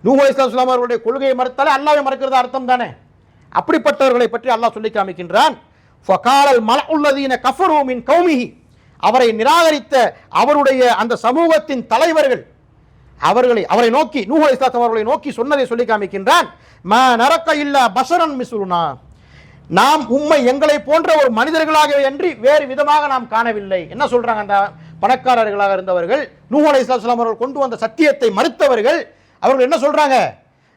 நூஹ் அலைஹிஸ்ஸலாத்து வஸ்ஸலாம் அவர்களுடைய கொள்கையை மறுத்தாலே அல்லாஹ்வை மறுக்கிறது அர்த்தம் தானே. அப்படிப்பட்டவர்களை பற்றி அல்லாஹ் சொல்லி காமிக்கின்றான். ஃபகாலல் மலஉல்லதீன கஃபரு மின் கௌமிஹி, அவரை நிராகரித்த அவருடைய அந்த சமூகத்தின் தலைவர்கள் அவரை நோக்கி, நூஹ் அலைஹிஸ்ஸலாம் அவர்களை நோக்கி சொன்னதை சொல்லி காமிக்கின்றான். மா நரக்க இல்லா பஷரன் மிஸ்லுனா, நாம் உம்மை எங்களை போன்ற ஒரு மனிதர்களாகவே அன்றி வேறு விதமாக நாம் காணவில்லை. என்ன சொல்றாங்க அந்த பணக்காரர்களாக இருந்தவர்கள், நூஹ் அலைஹிஸ்ஸலாம் அவர்கள் கொண்டு வந்த சத்தியத்தை மறுத்தவர்கள், அவர்கள் என்ன சொல்றாங்க,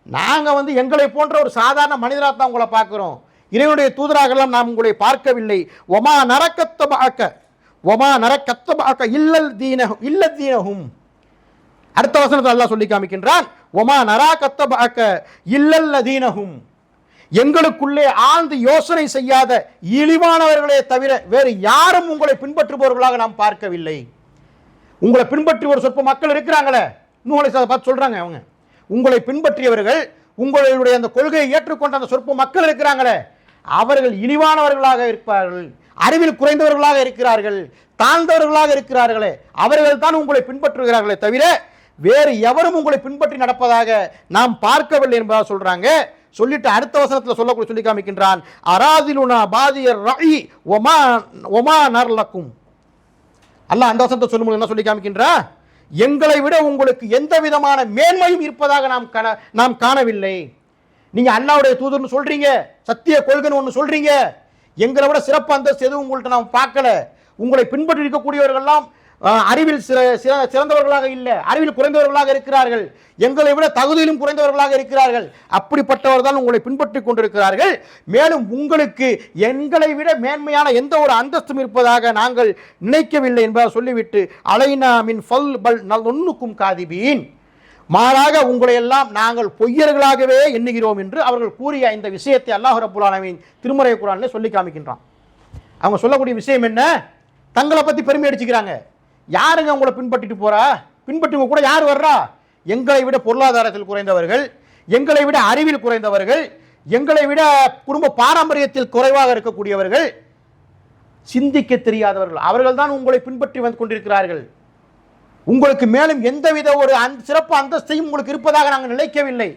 நாங்க எங்களை போன்ற ஒரு சாதாரண மனிதராக தான் உங்களை பார்க்கிறோம், இறைவனுடைய தூதராகலாம் நாம் உங்களை பார்க்கவில்லை. ஒமா நரக்கத்தபாக்க இல்லதீனஹும், அடுத்த வசனத்தை அல்லாஹ் சொல்லி காமிக்கின்றான். ஒமா நராக்கத்தபாக்க இல்லல்லதீனஹும், எங்களுக்குள்ளே ஆழ்ந்து யோசனை செய்யாத இழிவானவர்களே தவிர வேறு யாரும் உங்களை பின்பற்றுபவர்களாக நாம் பார்க்கவில்லை. உங்களை பின்பற்றி ஒரு சொற்ப மக்கள் இருக்கிறாங்களே, நூஹ் அலைஹிஸ்ஸலாம் பார்த்து சொல்றாங்க, அவங்க உங்களை பின்பற்றியவர்கள், உங்களுடைய அந்த கொள்கையை ஏற்றுக்கொண்ட அந்த சொற்ப மக்கள் இருக்கிறாங்களே, அவர்கள் இழிவானவர்களாக இருப்பார்கள், அறிவில் குறைந்தவர்களாக இருக்கிறார்கள், தாழ்ந்தவர்களாக இருக்கிறார்களே, அவர்கள் தான் உங்களை பின்பற்றுகிறார்களே தவிர வேறு எவரும் உங்களை பின்பற்றி நடப்பதாக நாம் பார்க்கவில்லை என்பதாக சொல்றாங்க. சொல்லிட்டு அடுத்த வசனத்தில் சொல்லி காமிக்கின்றான். அராதிலுனா பாதியர் ரஇ ஒமா நர்லக்கும், அல்லாஹ் அந்த வசனத்தை சொல்லும்போது என்ன சொல்லி காமிக்கின்றா, எங்களை விட உங்களுக்கு எந்த விதமான மேன்மையும் இருப்பதாக நாம் காணவில்லை. நீங்க அல்லாஹ்வுடைய தூதர்னு சொல்றீங்க, சத்திய கொள்கைன்னு ஒன்று சொல்றீங்க, எங்களை விட சிறப்பு அந்தஸ்து எதுவும் உங்கள்கிட்ட நாம் பார்க்கல. உங்களை பின்பற்றி இருக்கக்கூடியவர்கள்லாம் அறிவில் சிறந்தவர்களாக இல்லை, அறிவில் குறைந்தவர்களாக இருக்கிறார்கள், எங்களை விட தகுதியிலும் குறைந்தவர்களாக இருக்கிறார்கள். அப்படிப்பட்டவர் தான் உங்களை பின்பற்றி கொண்டிருக்கிறார்கள். மேலும் உங்களுக்கு எங்களை விட மேன்மையான எந்த ஒரு அந்தஸ்தும் இருப்பதாக நாங்கள் நினைக்கவில்லை என்பதை சொல்லிவிட்டு அலைனா மின் ஃபல் பல் நல்னுக்கும் காதிபீன், மாறாக உங்களை எல்லாம் நாங்கள் பொய்யர்களாகவே எண்ணுகிறோம் என்று அவர்கள் கூறிய இந்த விஷயத்தை அல்லாஹ் ரப்பல் ஆலமீன் திருமறை குர்ஆனில் சொல்லி காமிக்கின்றான். அவங்க சொல்லக்கூடிய விஷயம் என்ன, தங்களை பற்றி பெருமை அடிச்சுக்கிறாங்க. யாருங்க உங்களை பின்பற்றிட்டு போறா, பின்பற்றுவங்க கூட யார் வர்றா, எங்களை விட பொருளாதாரத்தில் குறைந்தவர்கள், எங்களை விட அறிவில் குறைந்தவர்கள், எங்களை விட குடும்ப பாரம்பரியத்தில் குறைவாக இருக்கக்கூடியவர்கள், சிந்திக்க தெரியாதவர்கள், அவர்கள் தான் உங்களை பின்பற்றி வந்து கொண்டிருக்கிறார்கள். உங்களுக்கு மேலும் எந்தவித ஒரு சிறப்பு அந்தஸ்தையும் உங்களுக்கு இருப்பதாக நாங்கள் நினைக்கவில்லை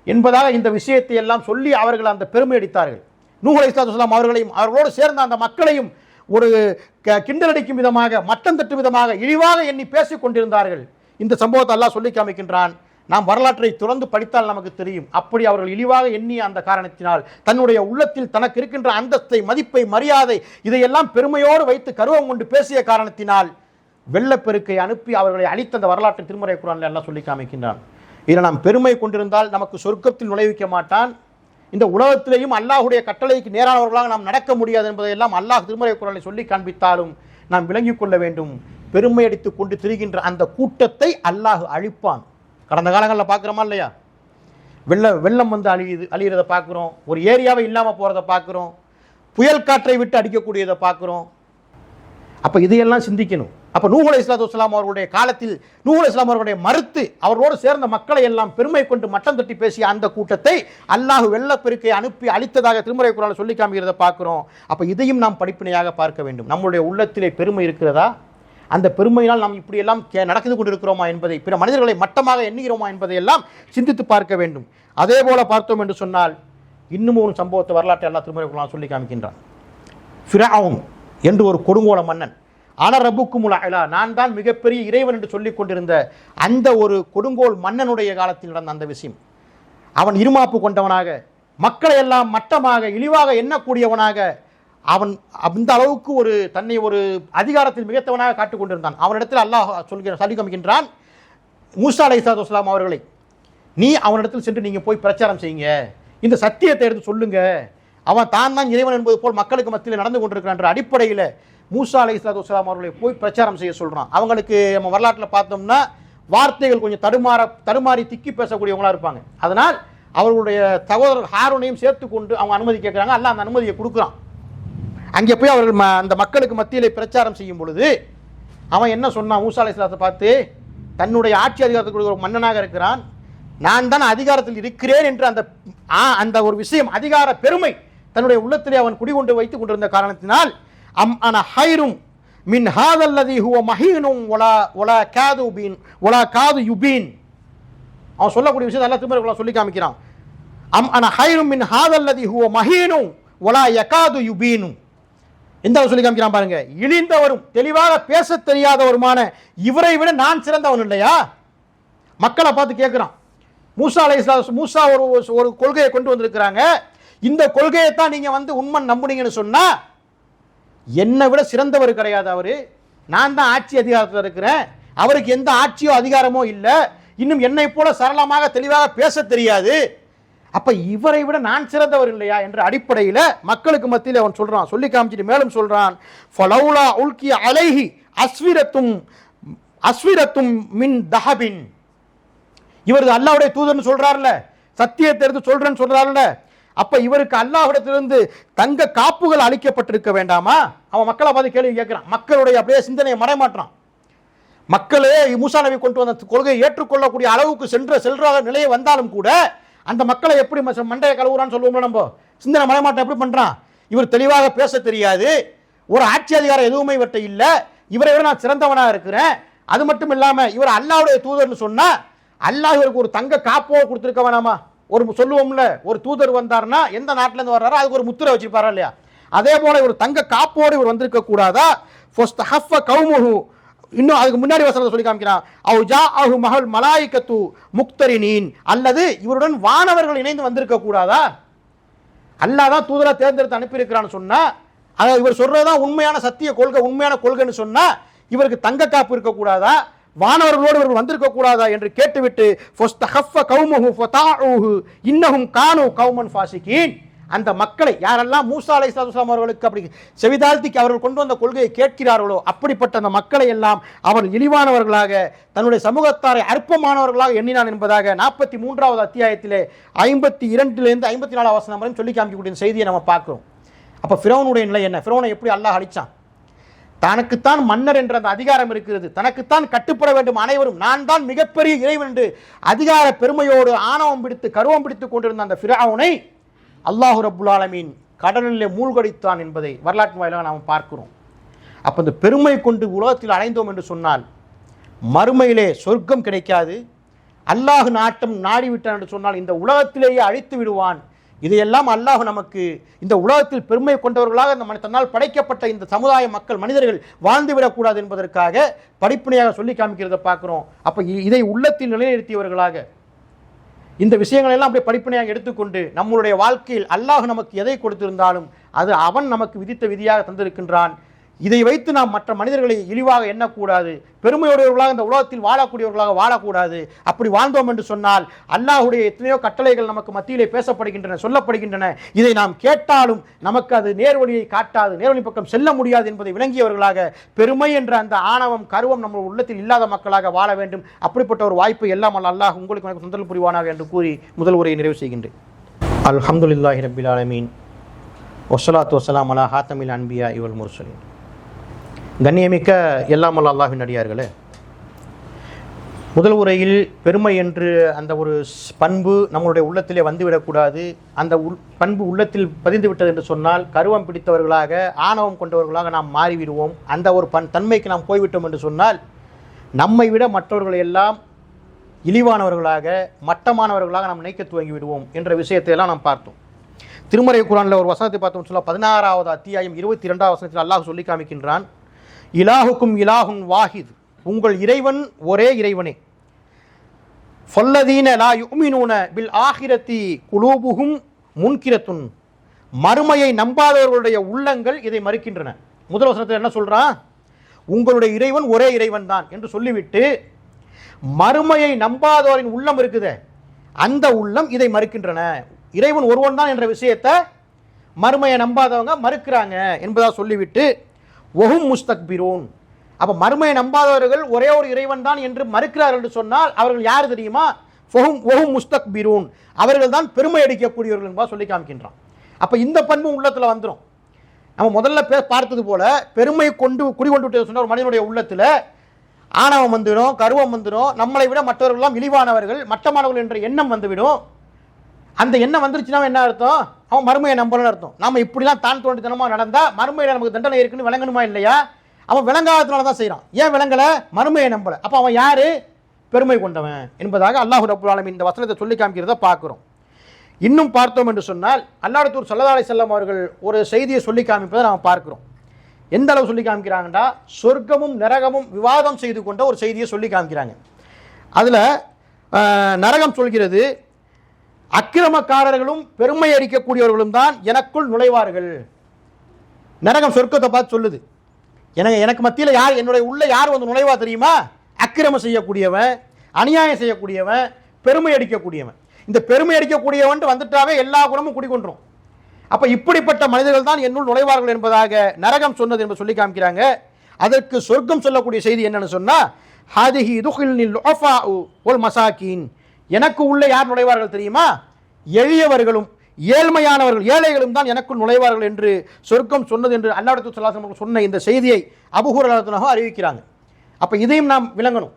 என்பதாக இந்த விஷயத்தை எல்லாம் சொல்லி அவர்கள் அந்த பெருமை அடித்தார்கள். நூஹ் அலைஹிஸ்ஸலாத்து வஸ்ஸலாம் அவர்களையும் அவர்களோடு சேர்ந்த அந்த மக்களையும் ஒரு கிண்டலடிக்கும் விதமாக, மட்டம் தட்டும் விதமாக, இழிவாக எண்ணி பேசிக் கொண்டிருந்தார்கள். இந்த சம்பவத்தை அல்லாஹ் சொல்லி காமிக்கின்றான். நாம் வரலாற்றை தொடர்ந்து படித்தால் நமக்கு தெரியும். அப்படி அவர்கள் இழிவாக எண்ணிய அந்த காரணத்தினால் தன்னுடைய உள்ளத்தில் தனக்கு இருக்கின்ற அந்தஸ்தை, மதிப்பை, மரியாதை இதையெல்லாம் பெருமையோடு வைத்து கருவம் கொண்டு பேசிய காரணத்தினால் வெள்ளப்பெருக்கை அனுப்பி அவர்களை அழித்த அந்த வரலாற்று திருமறை குர்ஆனில் அல்லாஹ் சொல்லி காமிக்கின்றான். இதில் நாம் பெருமை கொண்டிருந்தால் நமக்கு சொர்க்கத்தில் நுழைவிக்க மாட்டான், இந்த உலகத்திலேயும் அல்லாஹுடைய கட்டளைக்கு நேரானவர்களாக நாம் நடக்க முடியாது என்பதையெல்லாம் அல்லாஹ் திருமறை குர்ஆனில் சொல்லி காண்பித்தாலும் நாம் விளங்கிக் கொள்ள வேண்டும். பெருமை அடித்துக் கொண்டு திரிகின்ற அந்த கூட்டத்தை அல்லாஹ் அழிப்பான். கடந்த காலங்களில் பார்க்குறோமா இல்லையா, வெள்ளம் அழிகிறத பார்க்குறோம், ஒரு ஏரியாவை இல்லாமல் போகிறத பார்க்குறோம், புயல் காற்றை விட்டு அடிக்கக்கூடியதை பார்க்குறோம். அப்போ இதையெல்லாம் சிந்திக்கணும். அப்போ நூஹ் அலைஹிஸ்ஸலாத்து வஸ்ஸலாம் அவர்களுடைய காலத்தில் நூஹ் அலைஹிஸ்ஸலாம் அவர்களுடைய மறுத்து அவர்களோடு சேர்ந்த மக்களை எல்லாம் பெருமை கொண்டு மட்டம் தட்டி பேசிய அந்த கூட்டத்தை அல்லாஹ் வெள்ளப்பெருக்கை அனுப்பி அழித்ததாக திருமறை குர்ஆனில் சொல்லி காமிக்கிறத பார்க்குறோம். அப்போ இதையும் நாம் படிப்பினையாக பார்க்க வேண்டும். நம்முடைய உள்ளத்திலே பெருமை இருக்கிறதா, அந்த பெருமையினால் நாம் இப்படியெல்லாம் நடந்து கொண்டிருக்கிறோமா என்பதை, பிற மனிதர்களை மட்டமாக எண்ணுகிறோமா என்பதையெல்லாம் சிந்தித்து பார்க்க வேண்டும். அதே போல பார்த்தோம் என்று சொன்னால் இன்னும் ஒரு சம்பவத்தை வரலாற்றை அல்லாஹ் திருமறை குர்ஆனில் சொல்லி காமிக்கின்றான். ஃபிரௌன் என்று ஒரு கொடுங்கோல மன்னன், ஆன ரப்புக்குமுல் அலா, நான் தான் மிகப்பெரிய இறைவன் என்று சொல்லிக் கொண்டிருந்த அந்த ஒரு கொடுங்கோல் மன்னனுடைய காலத்தில் நடந்த அந்த விஷயம். அவன் இருமாப்பு கொண்டவனாக, மக்களை எல்லாம் மட்டமாக இழிவாக எண்ணக்கூடியவனாக, அவன் அந்த அளவுக்கு ஒரு தன்னை ஒரு அதிகாரத்தில் மிகத்தவனாக காட்டிக் கொண்டிருந்தான். அவனிடத்தில் அல்லாஹ் சொல்லி காமிக்கின்றான், மூசா அலைஹிஸ்ஸலாத்து வஸ்ஸலாம் அவர்களை, நீ அவனிடத்தில் சென்று நீங்கள் போய் பிரச்சாரம் செய்யுங்க, இந்த சத்தியத்தை எடுத்து சொல்லுங்க, அவன் தான் இறைவன் என்பது போல் மக்களுக்கு மத்தியில் நடந்து கொண்டிருக்கிறான் என்ற அடிப்படையில் மூசா அலைஹிஸ்ஸலாத்து வஸ்ஸலாம் அவர்களை போய் பிரச்சாரம் செய்ய சொல்கிறான். அவங்களுக்கு நம்ம வரலாற்றில் பார்த்தோம்னா வார்த்தைகள் கொஞ்சம் தடுமாறி திக்கி பேசக்கூடியவங்களாக இருப்பாங்க. அதனால் அவர்களுடைய சகோதரர் ஹாரூனையும் சேர்த்து கொண்டு அவங்க அனுமதி கேட்குறாங்க. அல்லாஹ் அந்த அனுமதியை கொடுக்குறான். அங்கே போய் அவர்கள் அந்த மக்களுக்கு மத்தியில் பிரச்சாரம் செய்யும் பொழுது அவன் என்ன சொன்னான், மூசா அலைஹிஸ்ஸலாத்தை பார்த்து, தன்னுடைய ஆட்சி அதிகாரத்துக்கு ஒரு மன்னனாக இருக்கிறான், நான் தான் அதிகாரத்தில் இருக்கிறேன் என்று அந்த ஒரு விஷயம், அதிகார பெருமை தன்னுடைய உள்ளத்திலே அவன் குடிகொண்டு வைத்துக் கொண்டிருந்த காரணத்தினால் அன ஹைரும் மின் ஹாதல்லதி ஹுவ மஹீனும் வலா காது யுபீன், அவன் சொல்லக்கூடிய விஷயத்தை அல்லாஹ் திருமறைக்குள்ள சொல்லி காமிக்கிறான். அன ஹைரும் மின் ஹாதல்லதி ஹுவ மஹீனும் வலா யகாது யுபீனும். எந்த சொல்லி காமிக்கிறான் பாருங்க, இழிந்தவரும் தெளிவாக பேச தெரியாதவருமான இவரை விட நான் சிறந்தவன் இல்லையா? மக்களை பார்த்து கேட்கிறான். மூசா ஒரு கொள்கையை கொண்டு வந்திருக்கிறாங்க, இந்த கொள்கையை தான் நீங்க உண்மை நம்புனீங்கன்னு சொன்னா என்னை விட சிறந்தவர் கிடையாது அவரு, நான் தான் ஆட்சி அதிகாரத்தில் இருக்கிறேன், அவருக்கு எந்த ஆட்சியோ அதிகாரமோ இல்லை, இன்னும் என்னை போல சரளமாக தெளிவாக பேச தெரியாது, அப்ப இவரை விட நான் சிறந்தவர் இல்லையா என்ற அடிப்படையில் மக்களுக்கு மத்தியில் அவன் சொல்றான். சொல்லி காமிச்சிட்டு மேலும் சொல்றான், ஃபலௌலா உல்கி அலைஹி அஸ்விரத்தும் மின் தஹபின். இவர் அல்லாஹ்வுடைய தூதர்னு சொல்றாருல, சத்தியத்தை எடுத்து சொல்றேன்னு சொல்றாருல, அப்ப இவருக்கு அல்லாஹ்விடத்திலிருந்து தங்க காப்புகள் அளிக்கப்பட்டிருக்க வேண்டாமா? அவன் மக்களை பார்த்து கேள்வி கேட்கிறான். மக்களுடைய அப்படியே சிந்தனையை மறைமாற்றான். மக்களே மூசா நபி கொண்டு வந்த கொள்கையை ஏற்றுக்கொள்ளக்கூடிய அளவுக்கு சென்ற நிலையை வந்தாலும் கூட அந்த மக்களை எப்படி மண்டையை கழுவுறான்னு சொல்லுவோம்ல, நம்ம சிந்தனை மறைமாட்டம் எப்படி பண்றான்? இவர் தெளிவாக பேச தெரியாது, ஒரு ஆட்சி அதிகாரம் எதுவுமே இவர்கிட்ட இல்லை, இவரை விட நான் சிறந்தவனா இருக்கிறேன், அது மட்டும் இல்லாம இவர் அல்லாஹ்வுடைய தூதர்னு சொன்னா அல்லாஹ் இவருக்கு ஒரு தங்க காப்போ கொடுத்துருக்க வேணாமா? ஒரு சொல்லுவோம்ல, ஒரு தூதர் வந்தார்னா எந்த நாட்டில இருந்து வர்றாரோ அதுக்கு ஒரு முத்திரை வச்சிருப்பாரா இல்லையா? அதே போல ஒரு தங்க காப்போடு இவர் வந்திருக்க கூடாதா? இன்னும் அதுக்கு முன்னாடி வசனத்தை சொல்லி காமிக்கிறான், மஹல் மலாயிகத்து முக்தரினீன், அல்லது இவருடன் வானவர்கள் இணைந்து வந்திருக்க கூடாதா? அல்லாஹ் தான் தூதரா தேர்ந்தெடுத்து அனுப்பியிருக்கிறான்னு சொன்னா, அதாவது இவர் சொல்றதுதான் உண்மையான சத்திய கொள்கை, உண்மையான கொள்கைன்னு சொன்னா இவருக்கு தங்க காப்பு இருக்க கூடாதா? வானவர்களோடு இவர்கள் வந்திருக்க கூடாதா என்று கேட்டுவிட்டு இன்னஹும் கானூ கௌமன் ஃபாசிகீன், அந்த மக்களை யாரெல்லாம் மூசா அலைஹிஸ்ஸலாம் அவர்களுக்கு அப்படி செவிதாழ்த்தி அவர்கள் கொண்டு வந்த கொள்கையை கேட்கிறார்களோ அப்படிப்பட்ட அந்த மக்களை எல்லாம் அவர் இழிவானவர்களாக, தன்னுடைய சமூகத்தாரை அற்பமானவர்களாக எண்ணினான் என்பதாக 43வது அத்தியாயத்திலே 52லேருந்து 54 வசனம் வரை சொல்லி காமிக்கக்கூடிய செய்தியை நம்ம பார்க்கிறோம். அப்ப ஃபிரௌனுடைய நிலை என்ன? ஃபிரௌனை எப்படி அல்லாஹ் அழிச்சான்? தனக்குத்தான் மன்னர் என்ற அந்த அதிகாரம் இருக்கிறது, தனக்குத்தான் கட்டுப்பட வேண்டும் அனைவரும், நான் தான் மிகப்பெரிய இறைவன் என்று அதிகார பெருமையோடு ஆணவம் பிடித்து கருவம் பிடித்துக் கொண்டிருந்த அந்த ஃபிரௌனை அல்லாஹ் ரப்புல் ஆலமீன் கடலிலே மூழ்கடித்தான் என்பதை வரலாற்று வாயிலாக நாம் பார்க்கிறோம். அப்போ இந்த பெருமை கொண்டு உலகத்தில் அடைந்தோம் என்று சொன்னால் மறுமையிலே சொர்க்கம் கிடைக்காது. அல்லாஹ் நாட்டம் நாடிவிட்டான் என்று சொன்னால் இந்த உலகத்திலேயே அழித்து விடுவான். இதையெல்லாம் அல்லாஹ் நமக்கு இந்த உலகத்தில் பெருமை கொண்டவர்களாக தன்னால் படைக்கப்பட்ட இந்த சமுதாய மக்கள் மனிதர்கள் வாழ்ந்துவிடக்கூடாது என்பதற்காக படிப்பினையாக சொல்லி காமிக்கிறத பார்க்கிறோம். அப்போ இதை உள்ளத்தில் நிலைநிறுத்தியவர்களாக இந்த விஷயங்கள் எல்லாம் அப்படியே படிப்பினையாக எடுத்துக்கொண்டு நம்மளுடைய வாழ்க்கையில் அல்லாஹ் நமக்கு எதை கொடுத்திருந்தாலும் அது அவன் நமக்கு விதித்த விதியாக தந்திருக்கின்றான். இதை வைத்து நாம் மற்ற மனிதர்களை இழிவாக எண்ணக்கூடாது, பெருமையுடையவர்களாக இந்த உலகத்தில் வாழக்கூடியவர்களாக வாழக்கூடாது. அப்படி வாழ்ந்தோம் என்று சொன்னால் அல்லாஹ்வுடைய எத்தனையோ கட்டளைகள் நமக்கு மத்தியிலே பேசப்படுகின்றன, சொல்லப்படுகின்றன. இதை நாம் கேட்டாலும் நமக்கு அது நேர்வழியை காட்டாது, நேர்வழி பக்கம் செல்ல முடியாது என்பதை விளங்கியவர்களாக பெருமை என்ற அந்த ஆணவம் கருவம் நம்ம உள்ளத்தில் இல்லாத மக்களாக வாழ வேண்டும். அப்படிப்பட்ட ஒரு வாய்ப்பை எல்லாம் அல்லாஹ் உங்களுக்கு எனக்கு சந்தல் புரிவானாக என்று கூறி முதல் உரையை நிறைவு செய்கின்றேன். அல்ஹம்துலில்லாஹி ரப்பில் ஆலமீன் வஸ்ஸலாத்து வஸ்ஸலாம் அலா ஹாத்தமில் அன்பியா வல் முர்சலீன். கண்ணியமிக்க எல்லாம் அல்லாஹ்வின் அடியார்களே, முதல் உரையில் பெருமை என்று அந்த ஒரு பண்பு நம்மளுடைய உள்ளத்திலே வந்துவிடக்கூடாது. அந்த பண்பு உள்ளத்தில் பதிந்து விட்டது என்று சொன்னால் கருவம் பிடித்தவர்களாக ஆணவம் கொண்டவர்களாக நாம் மாறிவிடுவோம். அந்த ஒரு தன்மைக்கு நாம் போய்விட்டோம் என்று சொன்னால் நம்மை விட மற்றவர்களை எல்லாம் இழிவானவர்களாக மட்டமானவர்களாக நாம் நினைக்க துவங்கி விடுவோம் என்ற விஷயத்தை எல்லாம் நாம் பார்த்தோம். திருமறை குர்ஆனில் ஒரு வசனத்தை பார்த்தோம் சொல்ல 16வது அத்தியாயம் 22வது வசனத்தில் அல்லாஹ் சொல்லி காமிக்கின்றான், இலாஹுக்கும் இலாஹுன் வாஹித், உங்கள் இறைவன் ஒரே இறைவனே. ஃபல்லதீன லா யுமினூன பில் ஆஹிரத்தி குலூபுஹும் முன்கிரத்துன், மறுமையை நம்பாதவர்களுடைய உள்ளங்கள் இதை மறுக்கின்றன. முதல் வசனத்தில் என்ன சொல்றான்? உங்களுடைய இறைவன் ஒரே இறைவன் தான் என்று சொல்லிவிட்டு மறுமையை நம்பாதவரின் உள்ளம் இருக்குதே அந்த உள்ளம் இதை மறுக்கின்றன. இறைவன் ஒருவன் தான் என்ற விஷயத்தை மறுமையை நம்பாதவங்க மறுக்கிறாங்க என்பதாக சொல்லிவிட்டு ஒஹும் முஸ்தக்பிரூன், அப்போ மறுமையை நம்பாதவர்கள் ஒரே ஒரு இறைவன் தான் என்று மறுக்கிறார்கள் என்று சொன்னால் அவர்கள் யார் தெரியுமா? ஒஹும் முஸ்தக்பிரூன், அவர்கள் தான் பெருமை அடிக்கக்கூடியவர்கள் என்பதாக சொல்லி காமிக்கின்றான். அப்போ இந்த பண்பு உள்ளத்தில் வந்துடும். நம்ம முதல்ல பார்த்தது போல பெருமை கொண்டு குடிகொண்டு விட்டு சொன்ன ஒரு மனிதனுடைய உள்ளத்தில் ஆணவம் வந்துடும், கர்வம் வந்துடும், நம்மளை விட மற்றவர்கள்லாம் இழிவானவர்கள், மட்டமானவர்கள் என்ற எண்ணம் வந்துவிடும். அந்த எண்ணம் வந்துருச்சுன்னா என்ன அர்த்தம்? அவன் மறுமையை நம்பலன்னு அர்த்தம். நம்ம இப்படிலாம் தான் தோண்டித்தனமாக நடந்தால் மறுமையில் நமக்கு தண்டனை இருக்குன்னு விளங்கணுமா இல்லையா? அவன் விளங்காததுனால தான் செய்கிறான். ஏன் விளங்கலை? மறுமையை நம்பலை. அப்போ அவன் யார்? பெருமை கொண்டவன் என்பதாக அல்லாஹ் ரப்பல் ஆலமீன் இந்த வசனத்தை சொல்லி காமிக்கிறத பார்க்குறோம். இன்னும் பார்த்தோம் என்று சொன்னால் அல்லாஹ் ரசூல் ஸல்லல்லாஹு அலைஹி வஸல்லம் அவர்கள் ஒரு செய்தியை சொல்லி காமிப்பதை நாம் பார்க்கிறோம். எந்த அளவு சொல்லி காமிக்கிறாங்கடா, சொர்க்கமும் நரகமும் விவாதம் செய்து கொண்ட ஒரு செய்தியை சொல்லி காமிக்கிறாங்க. அதில் நரகம் சொல்கிறது, அக்கிரமக்காரர்களும் பெருமை அடிக்கக்கூடியவர்களும் தான் எனக்குள் நுழைவார்கள். நரகம் சொர்க்கத்தை பார்த்து சொல்லுது, எனக்கு மத்தியில் யார், என்னுடைய உள்ள யார் வந்து நுழைவா தெரியுமா? அக்கிரமம் செய்யக்கூடியவன், அநியாயம் செய்யக்கூடியவன், பெருமை அடிக்கக்கூடியவன். இந்த பெருமை அடிக்கக்கூடியவன் வந்துட்டாவே எல்லா குணமும் குடிக்கொண்டுரும். அப்போ இப்படிப்பட்ட மனிதர்கள் தான் என்னுள் நுழைவார்கள் என்பதாக நரகம் சொன்னது என்று சொல்லி காமிக்கிறாங்க. அதற்கு சொர்க்கம் சொல்லக்கூடிய செய்தி என்னன்னு சொன்னால், ஹாதிஹி துஹில்னில் உஃபாஉ வல் மசாக்கீன், எனக்கு உள்ள யார் நுழைவார்கள் தெரியுமா? எளியவர்களும் ஏழ்மையானவர்கள், ஏழைகளும் தான் எனக்குள் நுழைவார்கள் என்று சொர்க்கம் சொன்னது என்று அல்லாஹ் ஸல்லல்லாஹு அலைஹி வஸல்லம் சொன்ன இந்த செய்தியை அபூ ஹுரைரா அறிவிக்கிறாங்க. அப்போ இதையும் நாம் விளங்கணும்.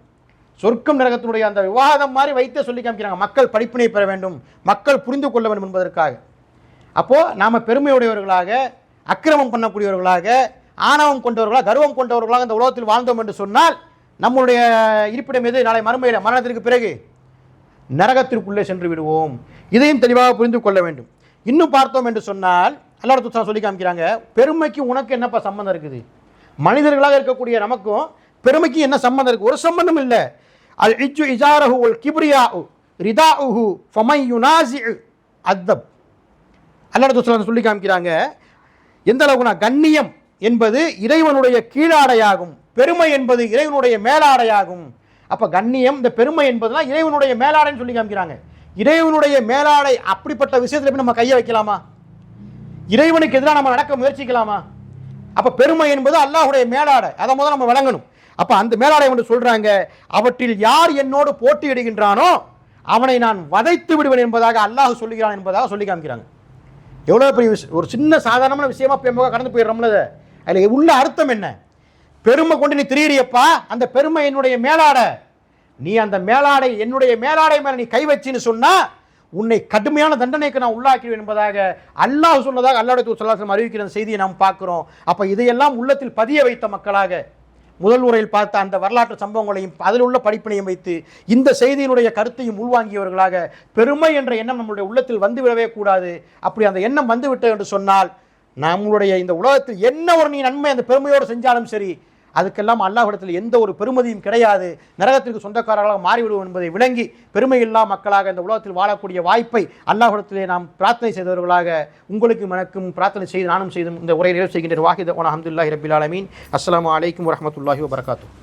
சொர்க்கம் நரகத்தினுடைய அந்த விவாதம் மாதிரி வைத்தே சொல்லி காமிக்கிறாங்க. மக்கள் படிப்பினை பெற வேண்டும், மக்கள் புரிந்து கொள்ள வேண்டும் என்பதற்காக. அப்போது நாம் பெருமையுடையவர்களாக, அக்கிரமம் பண்ணக்கூடியவர்களாக, ஆணவம் கொண்டவர்களாக, கர்வம் கொண்டவர்களாக இந்த உலகத்தில் வாழ்ந்தோம் என்று சொன்னால் நம்முடைய இருப்பிடம் எது? நாளை மறுமையில் மரணத்திற்கு பிறகு நரகத்திற்குள்ளே சென்று விடுவோம். இதையும் தெளிவாக புரிந்து கொள்ள வேண்டும். இன்னும் பார்த்தோம் என்று சொன்னால் அல்லாஹ் ரசூல் சொல்லி காமிக்கிறாங்க, பெருமைக்கு உனக்கு என்னப்பா சம்பந்தம் இருக்குது? மனிதர்களாக இருக்கக்கூடிய நமக்கும் பெருமைக்கு என்ன சம்பந்தம் இருக்குது? ஒரு சம்பந்தம் இல்லை. அல் இஜ்ஜு இஜாரஹு வல் கிப்ரியாஉ ரிதாஉஹு ஃபமை யுனாஸிஉ அத்தப். அல்லாஹ் ரசூல் சொல்லி காமிக்கிறாங்க, எந்த அளவுக்குனா, கண்ணியம் என்பது இறைவனுடைய கீழாடையாகும், பெருமை என்பது இறைவனுடைய மேலாடையாகும். அப்போ கண்ணியம், இந்த பெருமை என்பதுலாம் இறைவனுடைய மேலாடைன்னு சொல்லி காமிக்கிறாங்க. இறைவனுடைய மேலாடை அப்படிப்பட்ட விஷயத்தில் போய் நம்ம கையை வைக்கலாமா? இறைவனுக்கு எதிராக நம்ம நடக்க முயற்சிக்கலாமா? அப்போ பெருமை என்பது அல்லாஹுடைய மேலாடை, அதை முதல்ல நம்ம வழங்கணும். அப்போ அந்த மேலாடை வந்து சொல்கிறாங்க, அவற்றில் யார் என்னோடு போட்டியிடுகின்றானோ அவனை நான் வதைத்து விடுவேன் என்பதாக அல்லாஹ் சொல்லுகிறான் என்பதாக சொல்லி காமிக்கிறாங்க. எவ்வளோ பெரிய விஷயம், ஒரு சின்ன சாதாரணமான விஷயமா பெருமையாக கடந்து போயிடுறோம்ல. அதில் உள்ள அர்த்தம் என்ன? பெருமை கொண்டு நீ திரியறியப்பா, அந்த பெருமை என்னுடைய மேலாடை, நீ அந்த மேலாடை என்னுடைய மேலாடை மேலே நீ கை வச்சின்னு சொன்னா உன்னை கடுமையான தண்டனைக்கு நான் உள்ளாக்கிடுவேன் என்பதாக அல்லாஹ் சொன்னதாக அல்லாஹ் ஸல்லல்லாஹு அலைஹி வஸல்லம் அறிவிக்கிற செய்தியை நாம் பார்க்கிறோம். அப்போ இதையெல்லாம் உள்ளத்தில் பதிய வைத்த மக்களாக முதல் உரையில் பார்த்த அந்த வரலாற்று சம்பவங்களையும் அதில் உள்ள படிப்பினையும் வைத்து இந்த செய்தியினுடைய கருத்தையும் உள்வாங்கியவர்களாக பெருமை என்ற எண்ணம் நம்மளுடைய உள்ளத்தில் வந்துவிடவே கூடாது. அப்படி அந்த எண்ணம் வந்துவிட்டது என்று சொன்னால் நம்மளுடைய இந்த உலகத்தில் என்ன ஒரு நீ நன்மை அந்த பெருமையோடு செஞ்சாலும் சரி, அதுக்கெல்லாம் அல்லாஹ்விடத்தில் எந்த ஒரு பெருமதியும் கிடையாது, நரகத்திற்கு சொந்தக்காரர்களாக மாறிவிடுவோம் என்பதை விளங்கி பெருமையில்லா மக்களாக இந்த உலகத்தில் வாழக்கூடிய வாய்ப்பை அல்லாஹ்விடத்திலே நாம் பிரார்த்தனை செய்தவர்களாக உங்களுக்கு எனக்கும் பிரார்த்தனை செய்து நானும் செய்தும் இந்த உரையை நிறைவு செய்கின்ற வாஹித் அல்ஹம்துலில்லாஹி ரப்பில் ஆலமீன். அஸ்ஸலாமு அலைக்கும் வரஹ்மத்துல்லாஹி வபரகாத்துஹு.